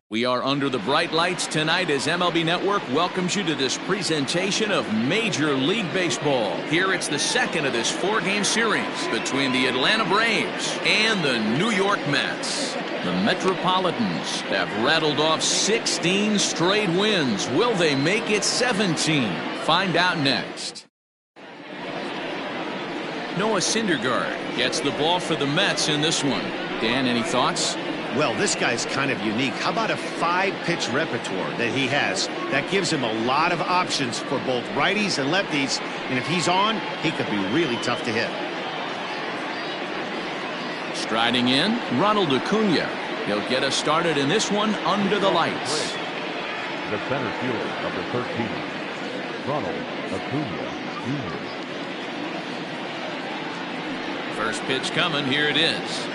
We are under the bright lights tonight as MLB Network welcomes you to this presentation of Major League Baseball. Here it's the second of this four-game series between the Atlanta Braves and the New York Mets. The Metropolitans have rattled off 16 straight wins. Will they make it 17? Find out next. Noah Syndergaard gets the ball for the Mets in this one. Dan, any thoughts? Well, this guy's kind of unique. How about a 5-pitch repertoire that he has? That gives him a lot of options for both righties and lefties. And if he's on, he could be really tough to hit. Striding in, Ronald Acuna. He'll get us started in this one under the lights. The center fielder, number 13, Ronald Acuna Jr. First pitch coming. Here it is.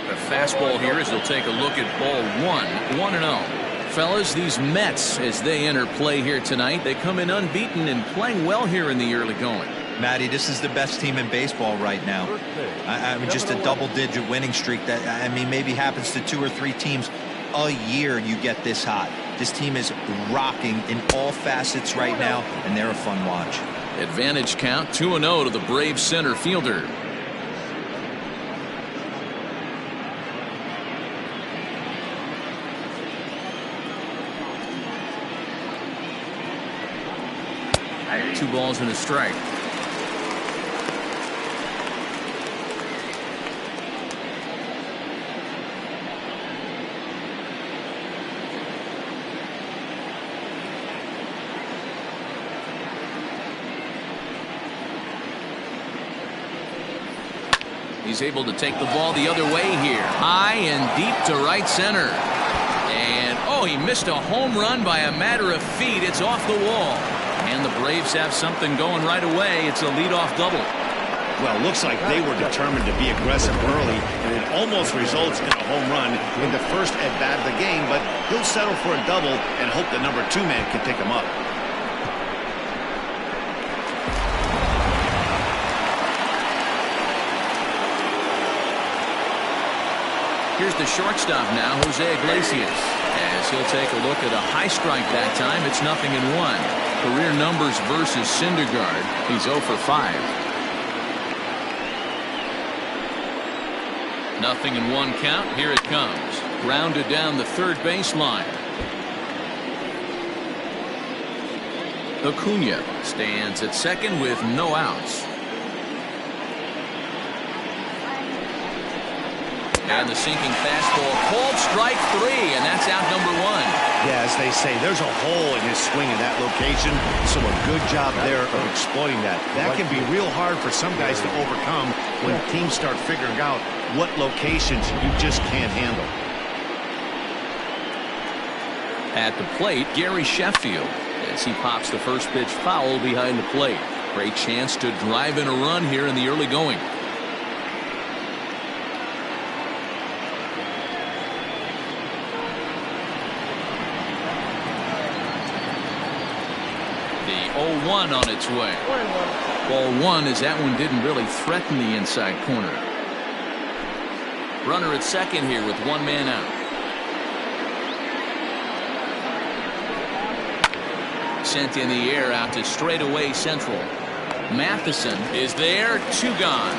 The fastball here as he'll take a look at ball 1-0. Fellas, these Mets, as they enter play here tonight, they come in unbeaten and playing well here in the early going. Matty, this is the best team in baseball right now. I mean, just a double-digit winning streak that, I mean, maybe happens to 2 or 3 teams a year you get this hot. This team is rocking in all facets right now, and they're a fun watch. Advantage count 2-0 to the Braves center fielder. Two balls and a strike. He's able to take the ball the other way here. High and deep to right center. And, oh, he missed a home run by a matter of feet. It's off the wall. And the Braves have something going right away. It's a leadoff double. Well, looks like they were determined to be aggressive early, and it almost results in a home run in the first at-bat of the game, but he'll settle for a double and hope the number 2 man can pick him up. Here's the shortstop now, Jose Iglesias. As he'll take a look at a high strike that time, it's 0-1. Career numbers versus Syndergaard. He's 0 for 5. 0-1 count. Here it comes. Grounded down the third baseline. Acuna stands at second with no outs. And the sinking fastball called strike 3, and that's out number 1. Yeah, as they say, there's a hole in his swing in that location, so a good job there of exploiting that. That can be real hard for some guys to overcome when teams start figuring out what locations you just can't handle. At the plate, Gary Sheffield, as he pops the first pitch foul behind the plate. Great chance to drive in a run here in the early going. The 0-1 on its way. Ball 1 as that one didn't really threaten the inside corner. Runner at second here with 1 man out. Sent in the air out to straightaway central. Matheson is there. 2 gone.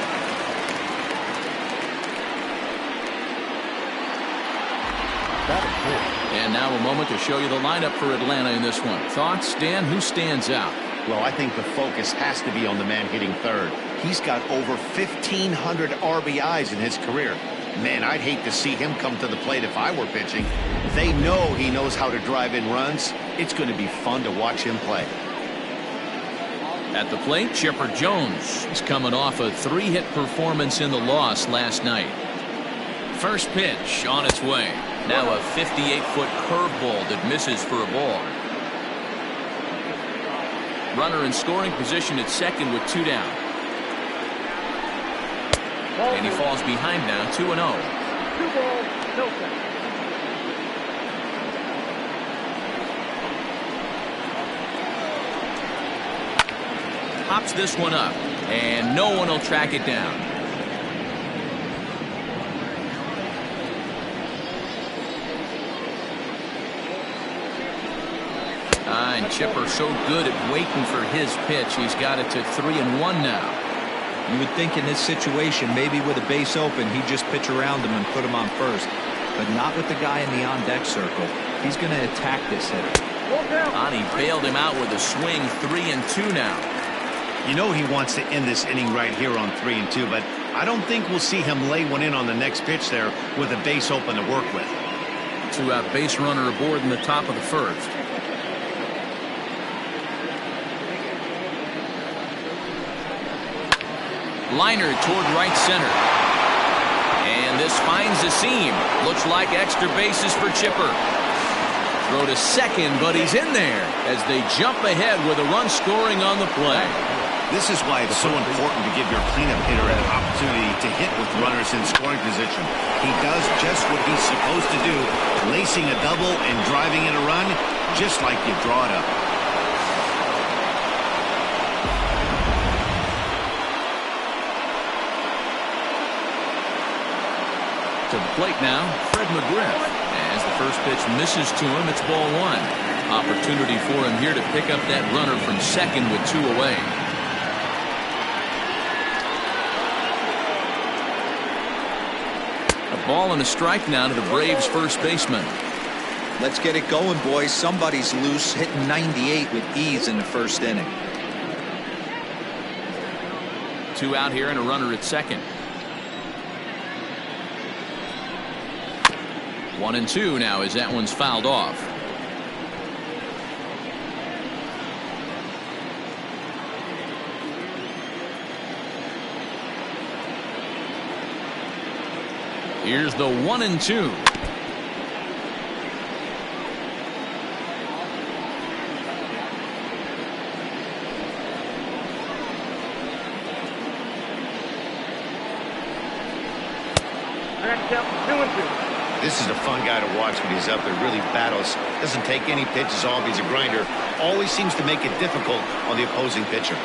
And now a moment to show you the lineup for Atlanta in this one. Thoughts, Dan? Who stands out? Well, I think the focus has to be on the man hitting third. He's got over 1,500 RBIs in his career. Man, I'd hate to see him come to the plate if I were pitching. They know he knows how to drive in runs. It's going to be fun to watch him play. At the plate, Chipper Jones is coming off a 3-hit performance in the loss last night. First pitch on its way. Now a 58-foot curveball that misses for a ball. Runner in scoring position at second with 2 down. And he falls behind now, 2-0. 2 balls, no strikes. Pops this one up, and no one will track it down. Chipper so good at waiting for his pitch. He's got it to 3-1 now. You would think in this situation, maybe with a base open, he'd just pitch around him and put him on first. But not with the guy in the on-deck circle. He's going to attack this hitter. Ani bailed him out with a swing. 3-2 now. You know he wants to end this inning right here on 3-2, but I don't think we'll see him lay one in on the next pitch there with a base open to work with. 2-out base runner aboard in the top of the first. Liner toward right center. And this finds the seam. Looks like extra bases for Chipper. Throw to second, but he's in there as they jump ahead with a run scoring on the play. This is why it's so important to give your cleanup hitter an opportunity to hit with runners in scoring position. He does just what he's supposed to do, lacing a double and driving in a run, just like you draw it up. To the plate now, Fred McGriff. As the first pitch misses to him, it's ball one. Opportunity for him here to pick up that runner from second with 2 away. A ball and a strike now to the Braves first baseman. Let's get it going, boys. Somebody's loose, hitting 98 with ease in the first inning. 2 out here and a runner at second. 1-2 now as that one's fouled off. Here's the 1-2. Next count, 2-2. This is a fun guy to watch when he's up there. Really battles. Doesn't take any pitches off. He's a grinder. Always seems to make it difficult on the opposing pitcher.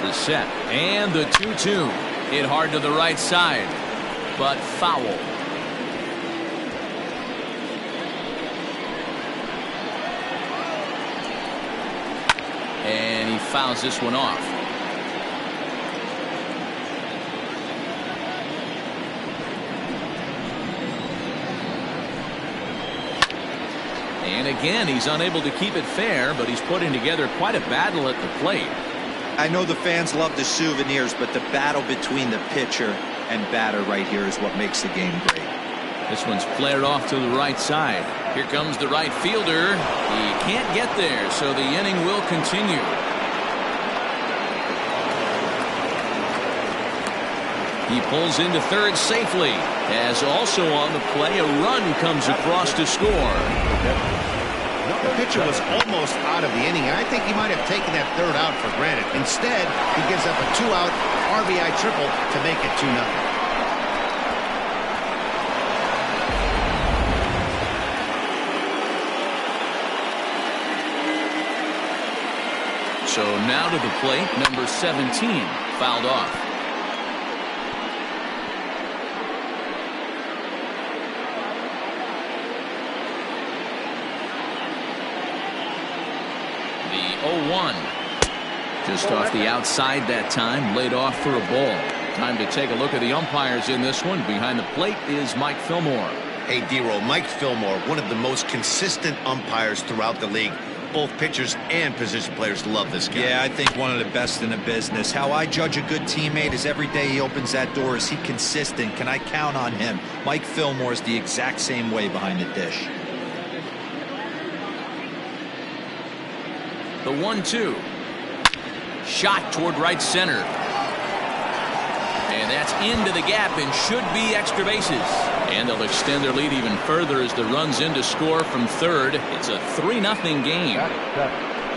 The set and the 2-2. Hit hard to the right side, but foul. And he fouls this one off. And again, he's unable to keep it fair, but he's putting together quite a battle at the plate. I know the fans love the souvenirs, but the battle between the pitcher and batter right here is what makes the game great. This one's flared off to the right side. Here comes the right fielder. He can't get there, so the inning will continue. He pulls into third safely, as also on the play a run comes across to score. The pitcher was almost out of the inning, and I think he might have taken that third out for granted. Instead, he gives up a 2-out RBI triple to make it 2-0. So now to the plate, number 17, fouled off. The 0-1. Just off the outside that time, laid off for a ball. Time to take a look at the umpires in this one. Behind the plate is Mike Fillmore. Hey, D-Roll, Mike Fillmore, one of the most consistent umpires throughout the league. Both pitchers and position players love this guy. Yeah, I think one of the best in the business. How I judge a good teammate is every day he opens that door. Is he consistent? Can I count on him? Mike Fillmore is the exact same way behind the dish. The 1-2. Shot toward right center. And that's into the gap and should be extra bases. And they'll extend their lead even further as the run's in to score from third. It's a 3-0 game.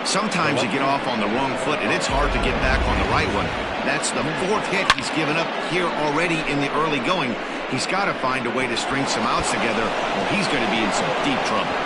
Sometimes you get off on the wrong foot, and it's hard to get back on the right one. That's the 4th hit he's given up here already in the early going. He's got to find a way to string some outs together, or he's going to be in some deep trouble.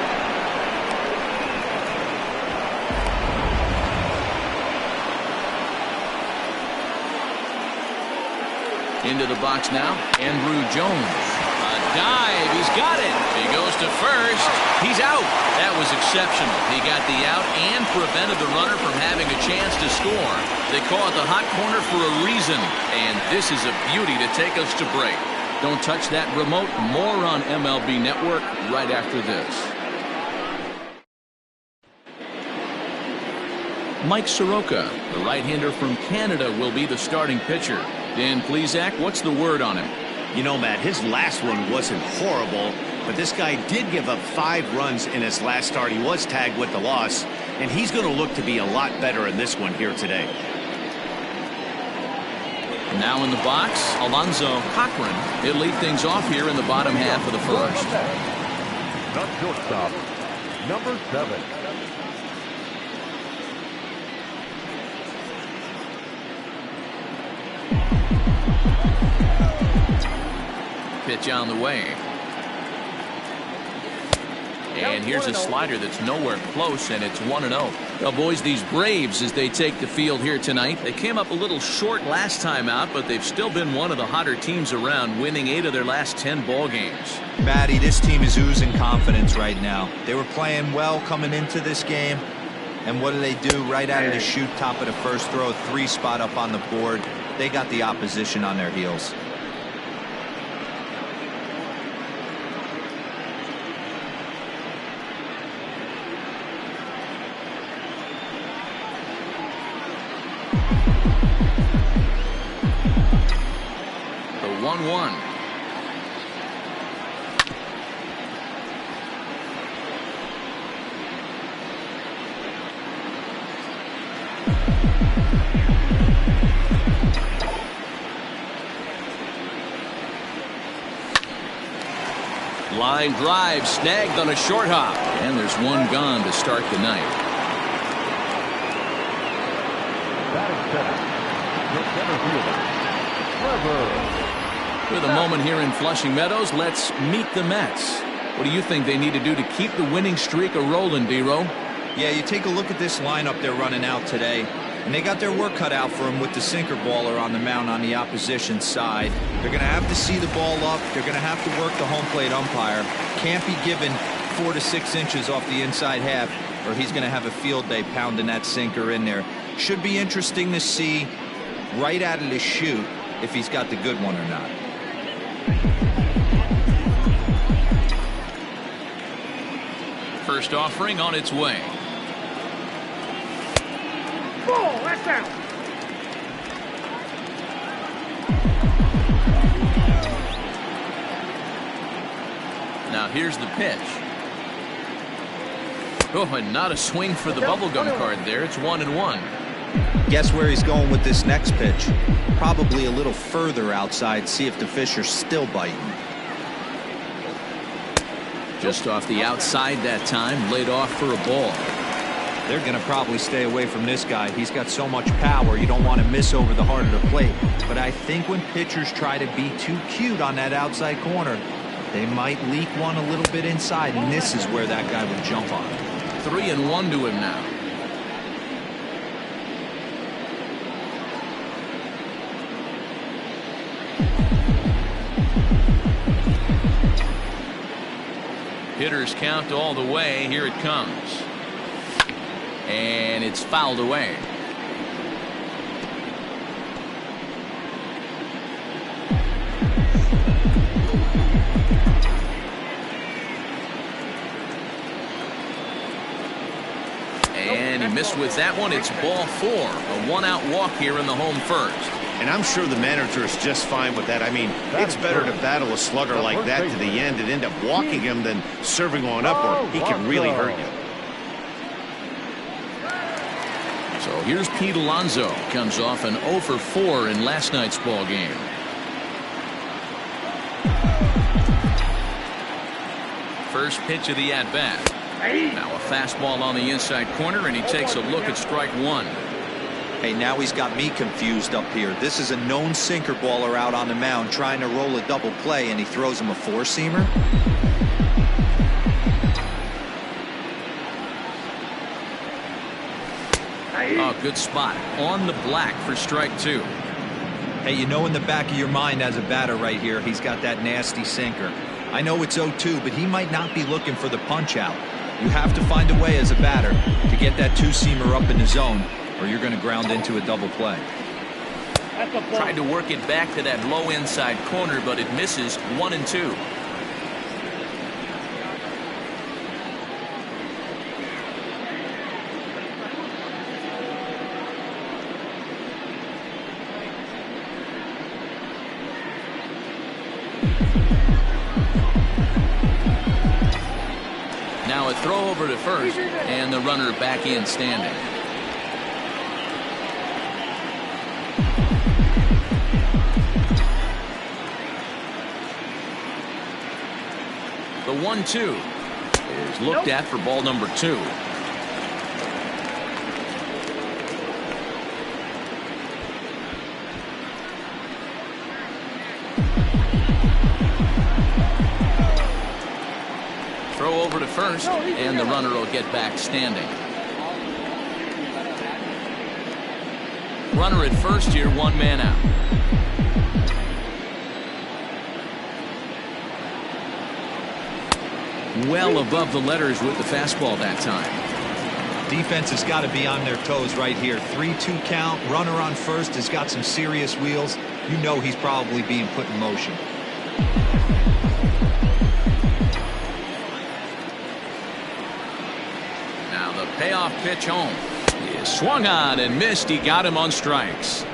Into the box now, Andrew Jones. A dive, he's got it. He goes to first. He's out. That was exceptional. He got the out and prevented the runner from having a chance to score. They call it the hot corner for a reason, and this is a beauty to take us to break. Don't touch that remote. More on MLB Network right after this. Mike Soroka, the right-hander from Canada, will be the starting pitcher. Dan Plesac, what's the word on him? You know, Matt, his last one wasn't horrible, but this guy did give up 5 runs in his last start. He was tagged with the loss, and he's going to look to be a lot better in this one here today. Now in the box, Alonzo Cochran. He'll lead things off here in the bottom half of the first. Not shortstop, number 7. Pitch on the way. And here's a slider that's nowhere close, and it's 1-0. Well, boys, these Braves, as they take the field here tonight, they came up a little short last time out, but they've still been one of the hotter teams around, winning 8 of their last 10 ball games. Matty, this team is oozing confidence right now. They were playing well coming into this game, and what do? Right out of the chute, top of the first, throw a 3 spot up on the board. They got the opposition on their heels. The 1-1. Line drive snagged on a short hop, and there's one gone to start the night. With a moment here in Flushing Meadows, let's meet the Mets. What do you think they need to do to keep the winning streak a-rolling, D-Row? Yeah, you take a look at this lineup they're running out today, and they got their work cut out for them with the sinker baller on the mound on the opposition side. They're going to have to see the ball up. They're going to have to work the home plate umpire. Can't be given 4 to 6 inches off the inside half, or he's going to have a field day pounding that sinker in there. Should be interesting to see right out of the chute if he's got the good one or not. First offering on its way. Ball, that's out. Now here's the pitch. Oh, and not a swing for the bubblegum card there. It's 1-1. Guess where he's going with this next pitch? Probably a little further outside, see if the fish are still biting. Just off the outside that time, laid off for a ball. They're going to probably stay away from this guy. He's got so much power, you don't want to miss over the heart of the plate. But I think when pitchers try to be too cute on that outside corner, they might leak one a little bit inside, and this is where that guy would jump on. 3-1 to him now. Hitters count all the way. Here it comes. And it's fouled away. And he missed with that one. It's ball 4. A 1-out walk here in the home first. And I'm sure the manager is just fine with that. I mean, it's better to battle a slugger like that to the end and end up walking him than serving one up, or he can really hurt you. So here's Pete Alonso. Comes off an 0 for 4 in last night's ball game. First pitch of the at-bat. Now a fastball on the inside corner, and he takes a look at strike 1. Hey, now he's got me confused up here. This is a known sinker baller out on the mound trying to roll a double play, and he throws him a 4-seamer. Oh, good spot on the black for strike 2. Hey, you know in the back of your mind as a batter right here, he's got that nasty sinker. I know it's 0-2, but he might not be looking for the punch out. You have to find a way as a batter to get that two-seamer up in the zone, or you're going to ground into a double play. Tried to work it back to that low inside corner, but it misses. 1-2. Now a throw over to first, and the runner back in standing. The 1-2 is looked at for ball number 2. Throw over to first, and the runner will get back standing. Runner at first here, 1 man out. Well above the letters with the fastball that time. Defense has got to be on their toes right here. 3-2 count. Runner on first has got some serious wheels. You know he's probably being put in motion. Now the payoff pitch home. He swung on and missed. He got him on strikes.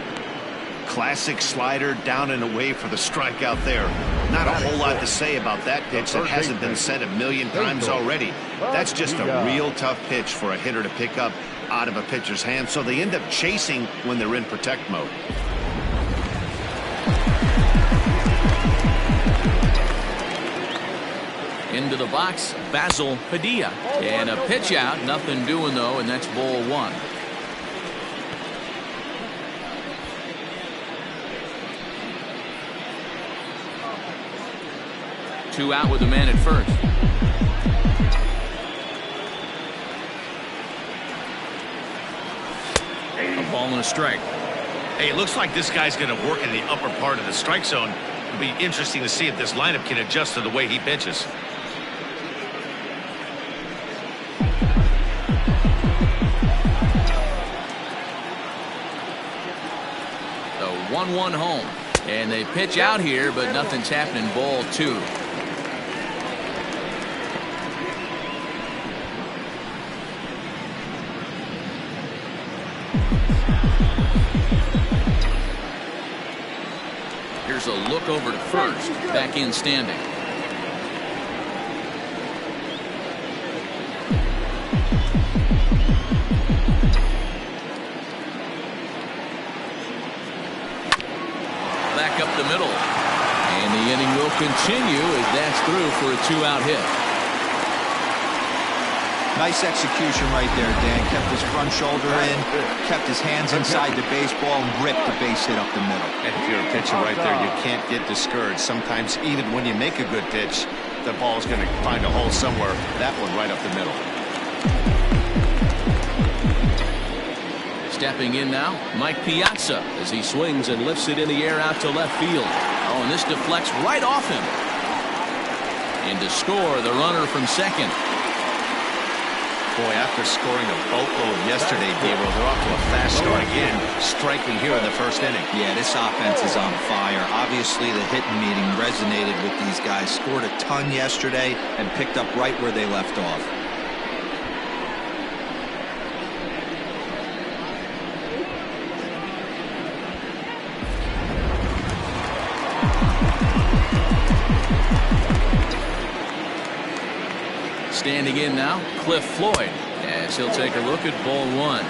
Classic slider down and away for the strikeout there. Not a whole lot to say about that pitch that hasn't been said a million times already. That's just a real tough pitch for a hitter to pick up out of a pitcher's hand, so they end up chasing when they're in protect mode. Into the box, Basil Padilla. And a pitch out, nothing doing though, and that's ball 1. Two out with a man at first. A ball and a strike. Hey, it looks like this guy's going to work in the upper part of the strike zone. It'll be interesting to see if this lineup can adjust to the way he pitches. The 1-1 home. And they pitch out here, but nothing's happening. Ball 2. Here's a look over to first. Back in standing. Back up the middle. And the inning will continue as that's through for a 2-out hit. Nice execution right there, Dan. Kept his front shoulder in, kept his hands inside the baseball, and ripped the base hit up the middle. And if you're a pitcher right there, you can't get discouraged. Sometimes even when you make a good pitch, the ball's going to find a hole somewhere. That one right up the middle. Stepping in now, Mike Piazza as he swings and lifts it in the air out to left field. Oh, and this deflects right off him. And to score, the runner from second. Boy, after scoring a boatload yesterday, Gabriel, they're off to a fast start again, striking here in the first inning. Yeah, this offense is on fire. Obviously, the hitting meeting resonated with these guys. Scored a ton yesterday and picked up right where they left off. Standing in now, Cliff Floyd, as he'll take a look at ball 1.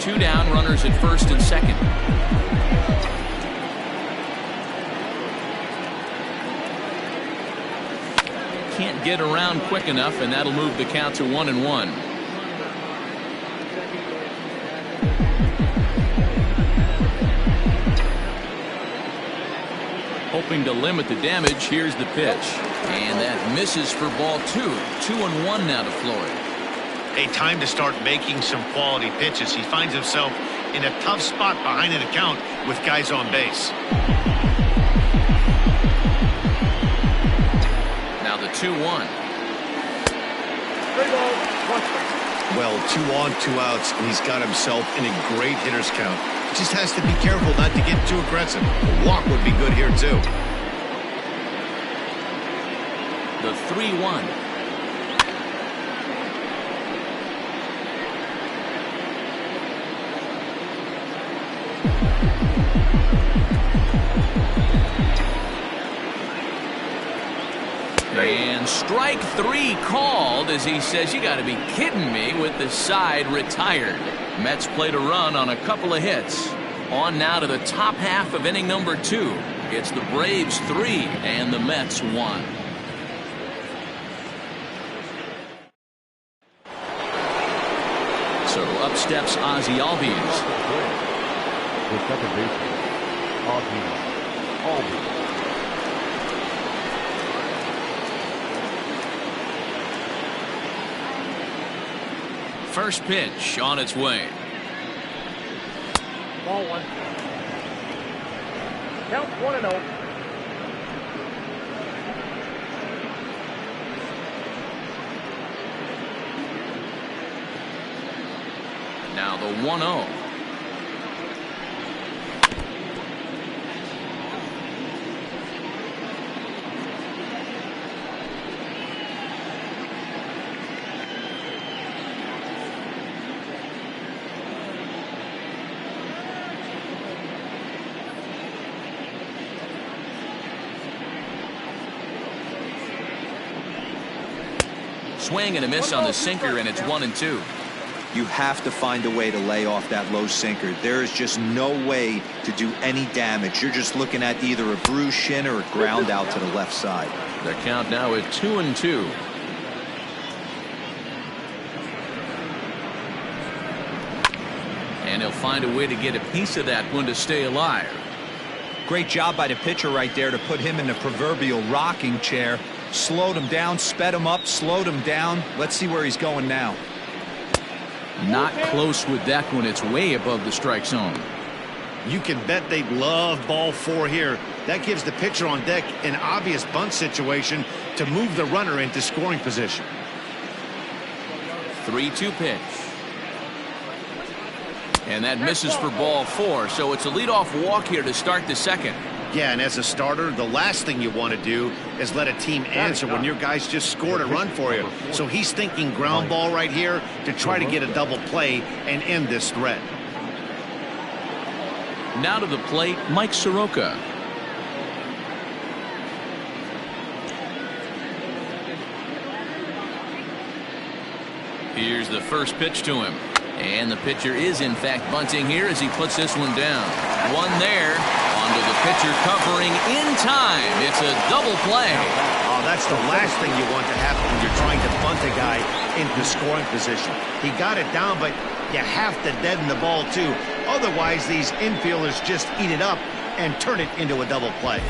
Two down, runners at first and second. Can't get around quick enough, and that'll move the count to 1-1. Hoping to limit the damage. Here's the pitch. And And that misses for ball 2. 2-1 now to Floyd. A time to start making some quality pitches. He finds himself in a tough spot behind an account with guys on base. Now the 2-1. Well, 2 on, 2 outs, and he's got himself in a great hitter's count. He just has to be careful not to get too aggressive. A walk would be good here, too. The 3-1. And strike 3 called as he says, you got to be kidding me, with the side retired. Mets played a run on a couple of hits. On now to the top half of inning number 2. It's the Braves 3 and the Mets 1. So up steps Ozzie Albies. The second baseman, Albies. First pitch on its way. Ball 1. Count 1-0. Now the 1-0. Swing and a miss on the sinker, and it's 1-2. You have to find a way to lay off that low sinker. There is just no way to do any damage. You're just looking at either a bruised shin or a ground out to the left side. The count now at 2-2. And he'll find a way to get a piece of that one to stay alive. Great job by the pitcher right there to put him in the proverbial rocking chair. Slowed him down, sped him up, slowed him down. Let's see where he's going now. Not close with that one. It's way above the strike zone. You can bet they love ball 4 here. That gives the pitcher on deck an obvious bunt situation to move the runner into scoring position. 3-2 pitch. And that misses for ball 4. So it's a leadoff walk here to start the second. Yeah, and as a starter, the last thing you want to do is let a team answer when your guys just scored a run for you. So he's thinking ground ball right here to try to get a double play and end this threat. Now to the plate, Mike Soroka. Here's the first pitch to him. And the pitcher is, in fact, bunting here as he puts this one down. One there. Onto the pitcher covering in time. It's a double play. Oh, that's the last thing you want to happen when you're trying to bunt a guy into scoring position. He got it down, but you have to deaden the ball, too. Otherwise, these infielders just eat it up and turn it into a double play.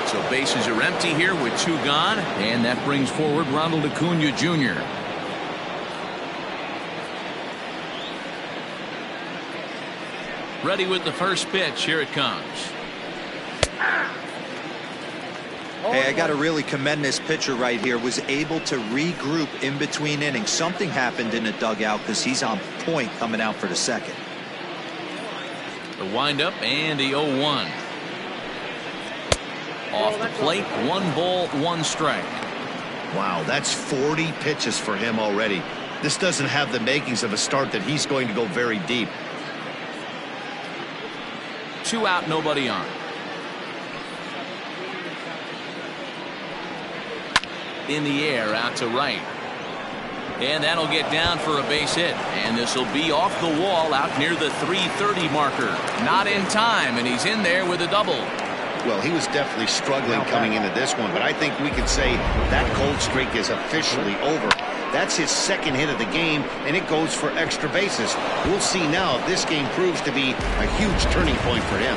So bases are empty here with 2 gone. And that brings forward Ronald Acuna Jr. Ready with the first pitch. Here it comes. Hey, I got to really commend this pitcher right here. Was able to regroup in between innings. Something happened in the dugout because he's on point coming out for the second. The windup and the 0-1. Off the plate, 1 ball, 1 strike. Wow, that's 40 pitches for him already. This doesn't have the makings of a start that he's going to go very deep. 2 out, nobody on. In the air, out to right. And that'll get down for a base hit. And this will be off the wall out near the 330 marker. Not in time, and he's in there with a double. Well, he was definitely struggling coming into this one, but I think we can say that cold streak is officially over. That's his second hit of the game, and it goes for extra bases. We'll see now if this game proves to be a huge turning point for him.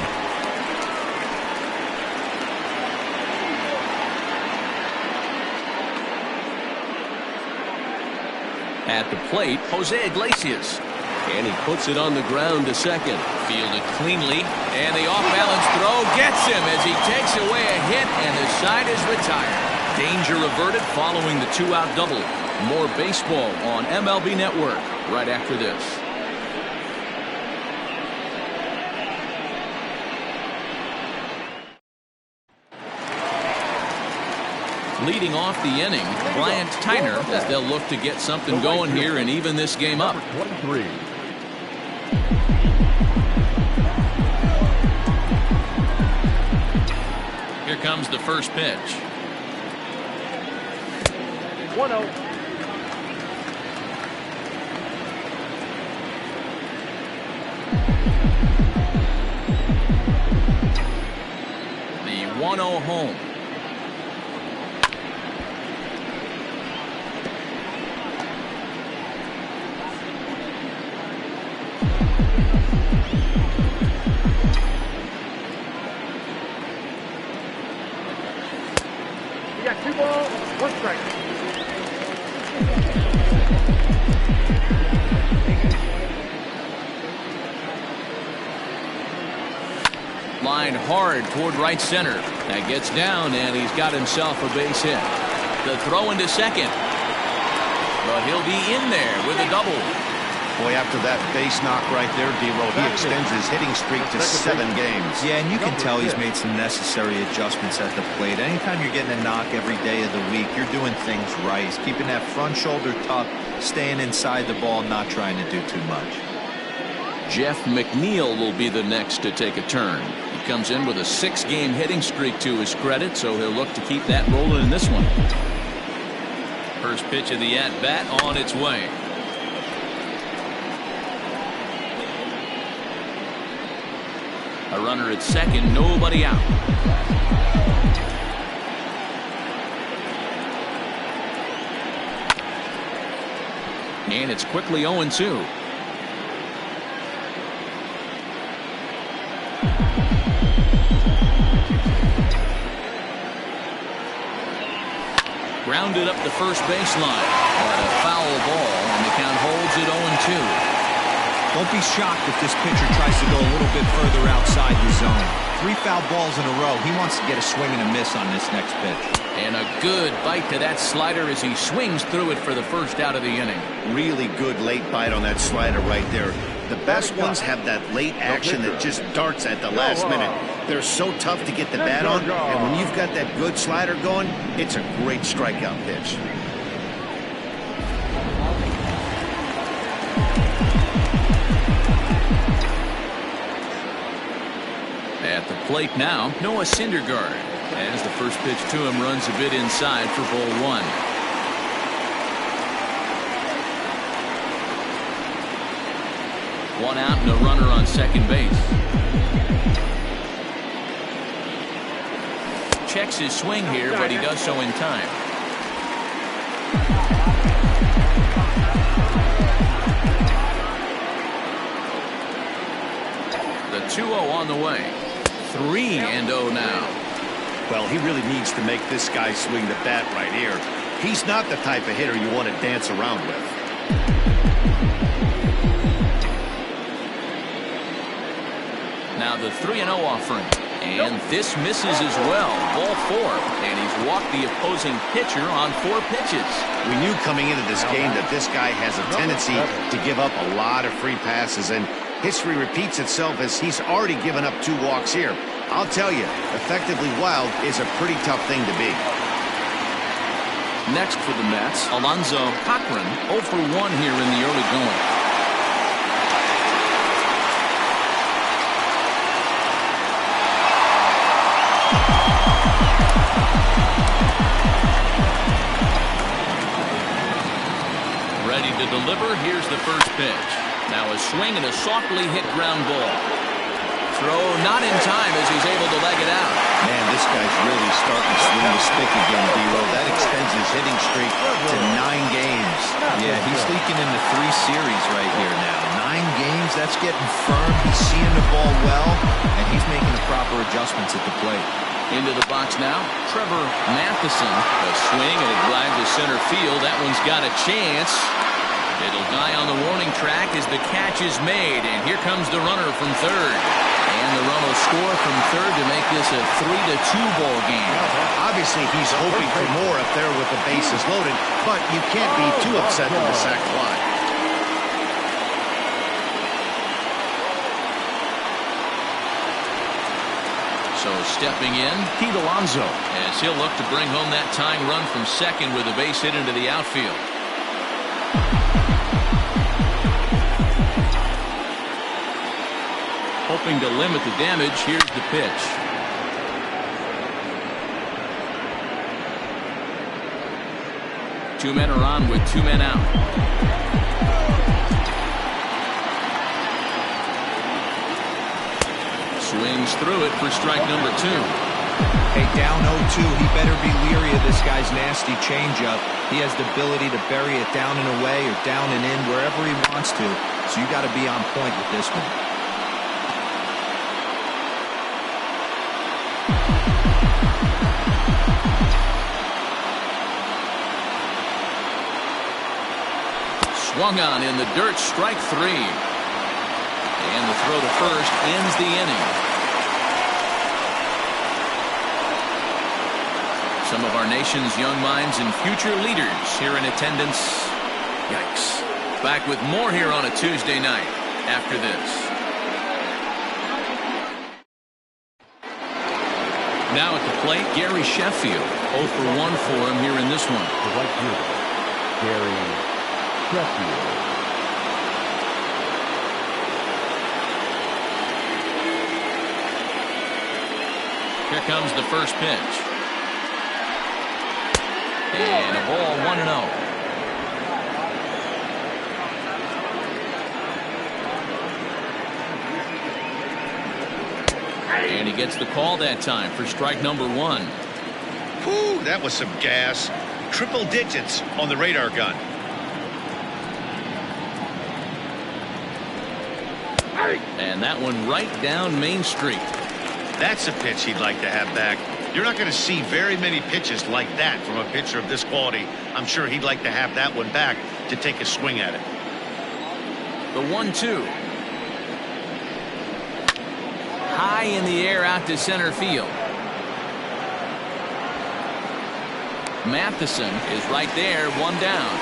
At the plate, Jose Iglesias. And he puts it on the ground to second. Fielded cleanly. And the off-balance throw gets him as he takes away a hit, and the side is retired. Danger averted following the two-out double. More baseball on MLB Network right after this. Leading off the inning, Bryant Tyner, as they'll look to get something going here and even this game up. 23. Here comes the first pitch. 1-0. The 1-0 home. We got 2 balls, 1 strike. Line hard toward right center. That gets down, and he's got himself a base hit. The throw into second. But he'll be in there with a double. Boy, after that base knock right there, D-Roll, he extends his hitting streak to 7 games. Yeah, and you can tell he's made some necessary adjustments at the plate. Anytime you're getting a knock every day of the week, you're doing things right. He's keeping that front shoulder tucked, staying inside the ball, not trying to do too much. Jeff McNeil will be the next to take a turn. He comes in with a 6-game hitting streak to his credit, so he'll look to keep that rolling in this one. First pitch of the at-bat on its way. A runner at second, nobody out. And it's quickly 0-2. Grounded up the first baseline. A foul ball, and the count holds it 0-2. Don't be shocked if this pitcher tries to go a little bit further outside the zone. 3 foul balls in a row. He wants to get a swing and a miss on this next pitch. And a good bite to that slider as he swings through it for the first out of the inning. Really good late bite on that slider right there. The best ones have that late action that just darts at the last minute. They're so tough to get the bat on, and when you've got that good slider going, it's a great strikeout pitch. At the plate now, Noah Syndergaard, as the first pitch to him runs a bit inside for ball 1. One out and a runner on second base. Checks his swing here, but he does so in time. The 2-0 on the way. 3-0 now. Well, he really needs to make this guy swing the bat right here. He's not the type of hitter you want to dance around with. Now the 3-0 offering. And this misses as well. Ball 4. And he's walked the opposing pitcher on 4 pitches. We knew coming into this game that this guy has a tendency to give up a lot of free passes, and history repeats itself as he's already given up 2 walks here. I'll tell you, effectively wild is a pretty tough thing to be. Next for the Mets, Alonzo Cochran, 0 for 1 here in the early going. Ready to deliver. Here's the first pitch. Now a swing and a softly hit ground ball. Throw not in time as he's able to leg it out. Man, this guy's really starting to swing the stick again, D-Roll. That extends his hitting streak to 9 games. Yeah, he's leaking into 3 series right here now. 9 games, that's getting firm. He's seeing the ball well, and he's making the proper adjustments at the plate. Into the box now, Trevor Matheson. A swing and a drive to center field. That one's got a chance. It'll die on the warning track as the catch is made, and here comes the runner from third. And the run will score from third to make this a 3-2 ball game. Obviously, he's hoping for more up there with the bases loaded, but you can't be too upset with the sac fly. So stepping in, Pete Alonso, as he'll look to bring home that tying run from second with a base hit into the outfield. Hoping to limit the damage, here's the pitch. Two men are on with 2 men out. Swings through it for strike number 2. Hey, down 0-2, he better be leery of this guy's nasty changeup. He has the ability to bury it down and away or down and in wherever he wants to. So you got to be on point with this one. Swung on in the dirt, strike 3. And the throw to first ends the inning. Some of our nation's young minds and future leaders here in attendance. Yikes. Back with more here on a Tuesday night after this. Now at the plate, Gary Sheffield. 0 for 1 for him here in this one. The right fielder, Gary Sheffield. Here comes the first pitch. And a ball 1-0. And he gets the call that time for strike number 1. Whew, that was some gas. Triple digits on the radar gun. And that one right down Main Street. That's a pitch he'd like to have back. You're not going to see very many pitches like that from a pitcher of this quality. I'm sure he'd like to have that one back to take a swing at it. The 1-2. High in the air out to center field. Matheson is right there, 1 down.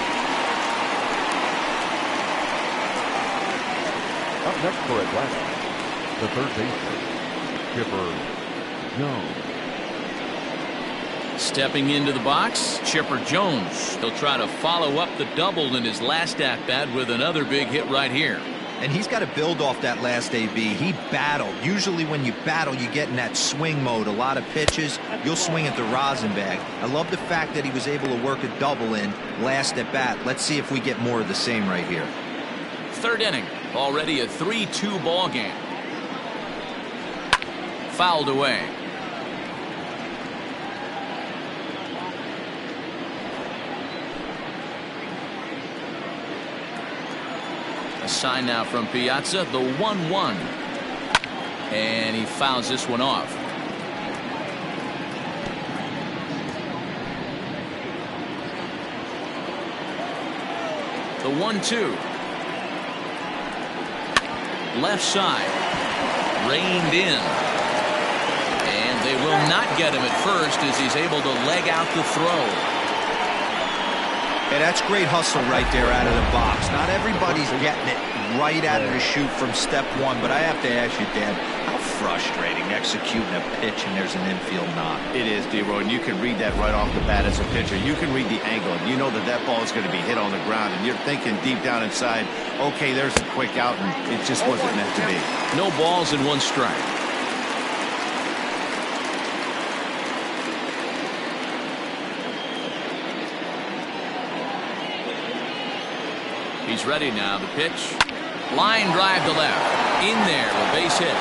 Up next for Atlanta, the third baseman, Chipper Jones. Stepping into the box, Chipper Jones. He'll try to follow up the double in his last at-bat with another big hit right here. And he's got to build off that last AB. He battled. Usually when you battle, you get in that swing mode. A lot of pitches, you'll swing at the rosin bag. I love the fact that he was able to work a double in last at bat. Let's see if we get more of the same right here. Third inning, already a 3-2 ball game. Fouled away. A sign now from Piazza, the 1-1. And he fouls this one off. The 1-2. Left side. Reined in. And they will not get him at first as he's able to leg out the throw. Hey, that's great hustle right there out of the box. Not everybody's getting it right out of the chute from step one, but I have to ask you, Dad, how frustrating executing a pitch and there's an infield knock. It is, D-Roy, and you can read that right off the bat as a pitcher. You can read the angle, and you know that that ball is going to be hit on the ground, and you're thinking deep down inside, okay, there's a quick out, and it just wasn't meant to be. No balls and 1 strike. He's ready now. The pitch. Line drive to left. In there, a base hit.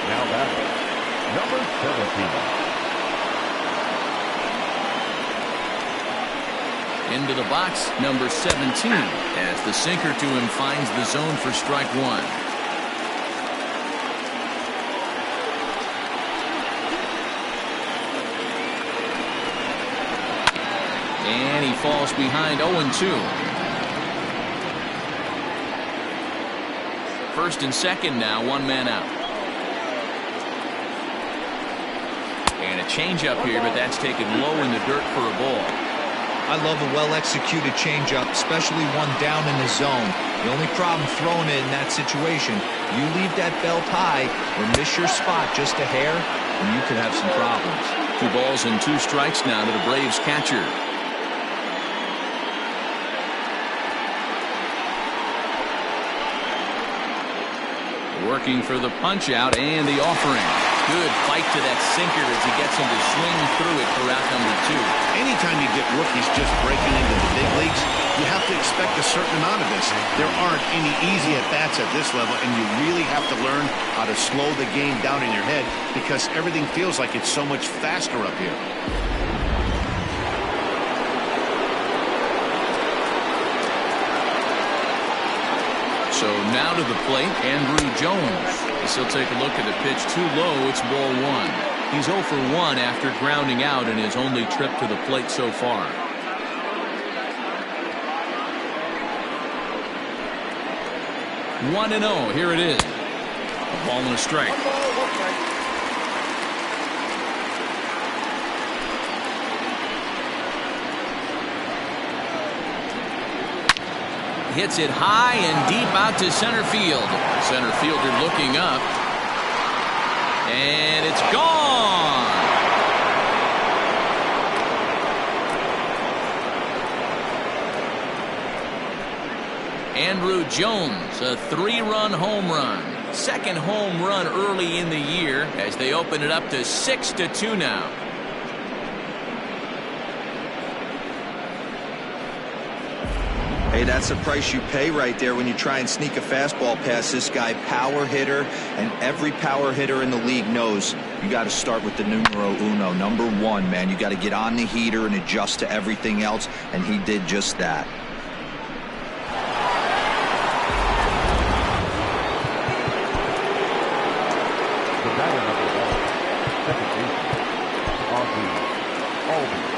Now batting, number 17. Into the box, number 17, as the sinker to him finds the zone for strike 1. And he falls behind 0-2. First and second now, one man out. And a changeup here, but that's taken low in the dirt for a ball. I love a well-executed changeup, especially one down in the zone. The only problem throwing it in that situation, you leave that belt high or miss your spot just a hair, and you could have some problems. 2 balls and 2 strikes now to the Braves catcher. Working for the punch out and the offering. Good fight to that sinker as he gets him to swing through it for out number 2. Anytime you get rookies just breaking into the big leagues, you have to expect a certain amount of this. There aren't any easy at-bats at this level, and you really have to learn how to slow the game down in your head because everything feels like it's so much faster up here. So now to the plate, Andrew Jones. As he'll take a look at the pitch too low. It's ball 1. He's 0 for 1 after grounding out in his only trip to the plate so far. One and 0. Here it is. A ball and a strike. Hits it high and deep out to center field. Center fielder looking up. And it's gone. Andrew Jones, a 3-run home run. Second home run early in the year as they open it up to 6-2 now. Hey, that's the price you pay right there when you try and sneak a fastball past this guy. Power hitter, and every power hitter in the league knows you got to start with the numero uno, number 1, man. You got to get on the heater and adjust to everything else, and he did just that. The batter number 1, second baseman, Ozzie.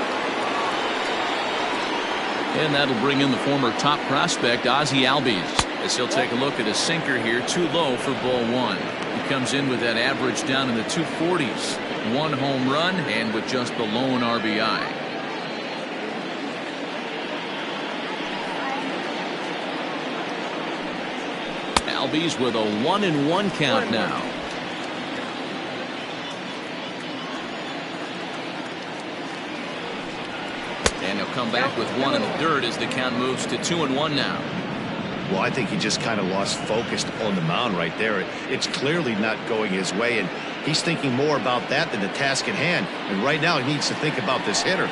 And that'll bring in the former top prospect, Ozzie Albies, as he'll take a look at a sinker here, too low for ball 1. He comes in with that average down in the 240s. 1 home run and with just the lone RBI. Albies with a 1-1 count now. And he'll come back with 1 in the dirt as the count moves to 2-1 now. Well, I think he just kind of lost focus on the mound right there. It's clearly not going his way, and he's thinking more about that than the task at hand. And right now he needs to think about this hitter.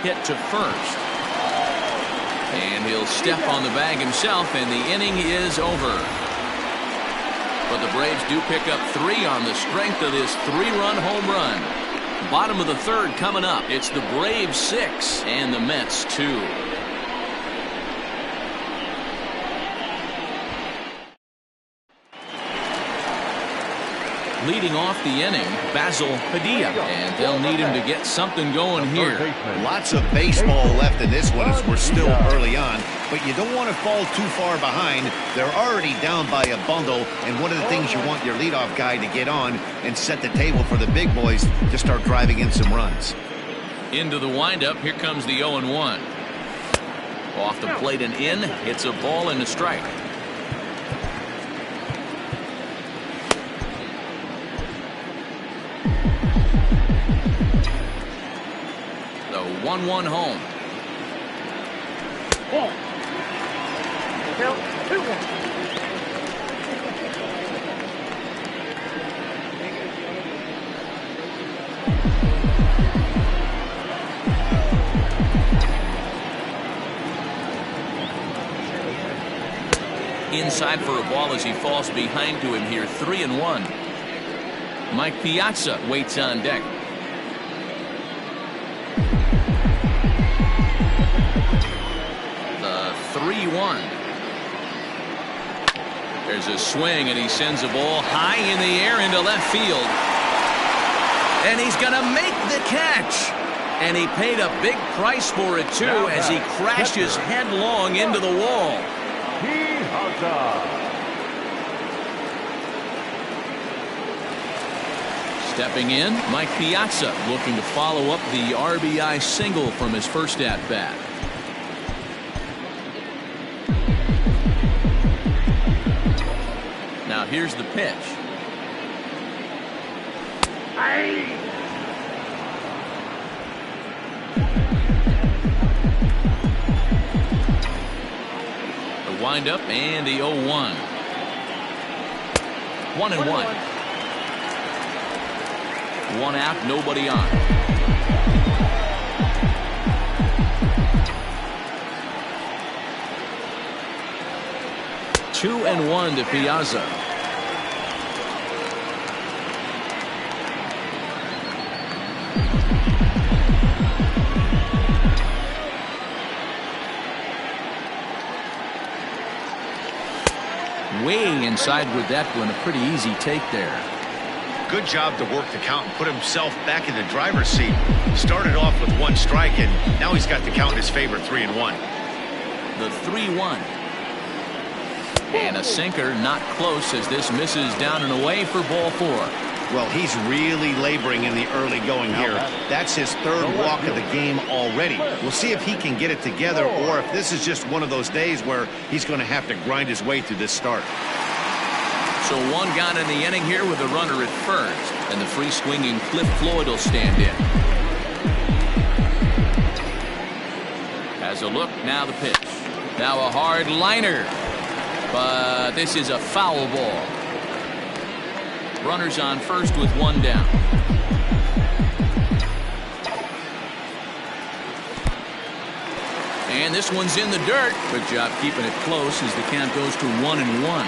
Hit to first. And he'll step on the bag himself, and the inning is over. But the Braves do pick up 3 on the strength of this 3-run home run. Bottom of the 3rd coming up. It's the Braves 6 and the Mets 2. Leading off the inning, Basil Padilla, and they'll need him to get something going here. Lots of baseball left in this one as we're still early on, but you don't want to fall too far behind. They're already down by a bundle, and one of the things you want your leadoff guy to get on and set the table for the big boys to start driving in some runs. Into the windup, here comes the 0-1. Off the plate and in, it's a ball and a strike. The 1-1 home. Ball. Count 2-1. Inside for a ball as he falls behind to him here. 3-1. Mike Piazza waits on deck. The 3-1. There's a swing and he sends a ball high in the air into left field. And he's going to make the catch. And he paid a big price for it, too, as he crashes headlong into the wall. Stepping in, Mike Piazza looking to follow up the RBI single from his first at-bat. Now here's the pitch. The windup and the 0-1. 1-1. One out, nobody on. Two and one to Piazza. Way inside with that one. A pretty easy take there. Good job to work the count and put himself back in the driver's seat. Started off with one strike, and now he's got the count in his favor, 3-1. The 3-1. And a sinker, not close, as this misses down and away for ball 4. Well, he's really laboring in the early going here. That's his third walk of the game already. We'll see if he can get it together, or if this is just one of those days where he's going to have to grind his way through this start. So one gone in the inning here with a runner at first, and the free swinging Cliff Floyd will stand in. Has a look, now the pitch. Now a hard liner, but this is a foul ball. Runners on first with one down. And this one's in the dirt. Good job keeping it close as the count goes to 1-1.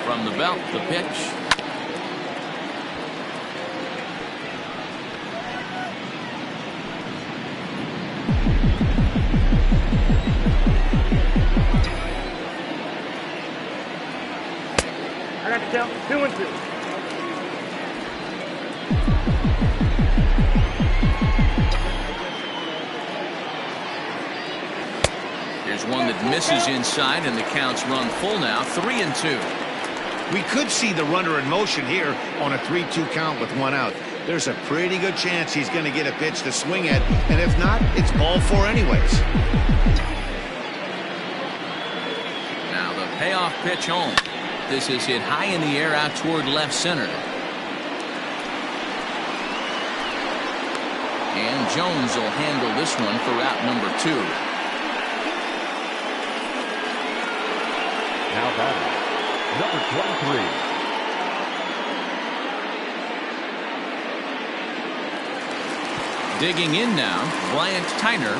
From the belt, the pitch. I got to count 2-2. There's one that misses inside, and the count's run full now, 3-2. We could see the runner in motion here on a 3-2 count with one out. There's a pretty good chance he's going to get a pitch to swing at, and if not, it's ball 4 anyways. Now the payoff pitch home. This is hit high in the air out toward left center. And Jones will handle this one for out number 2. Now batting, number 23. Digging in now, Bryant Tyner.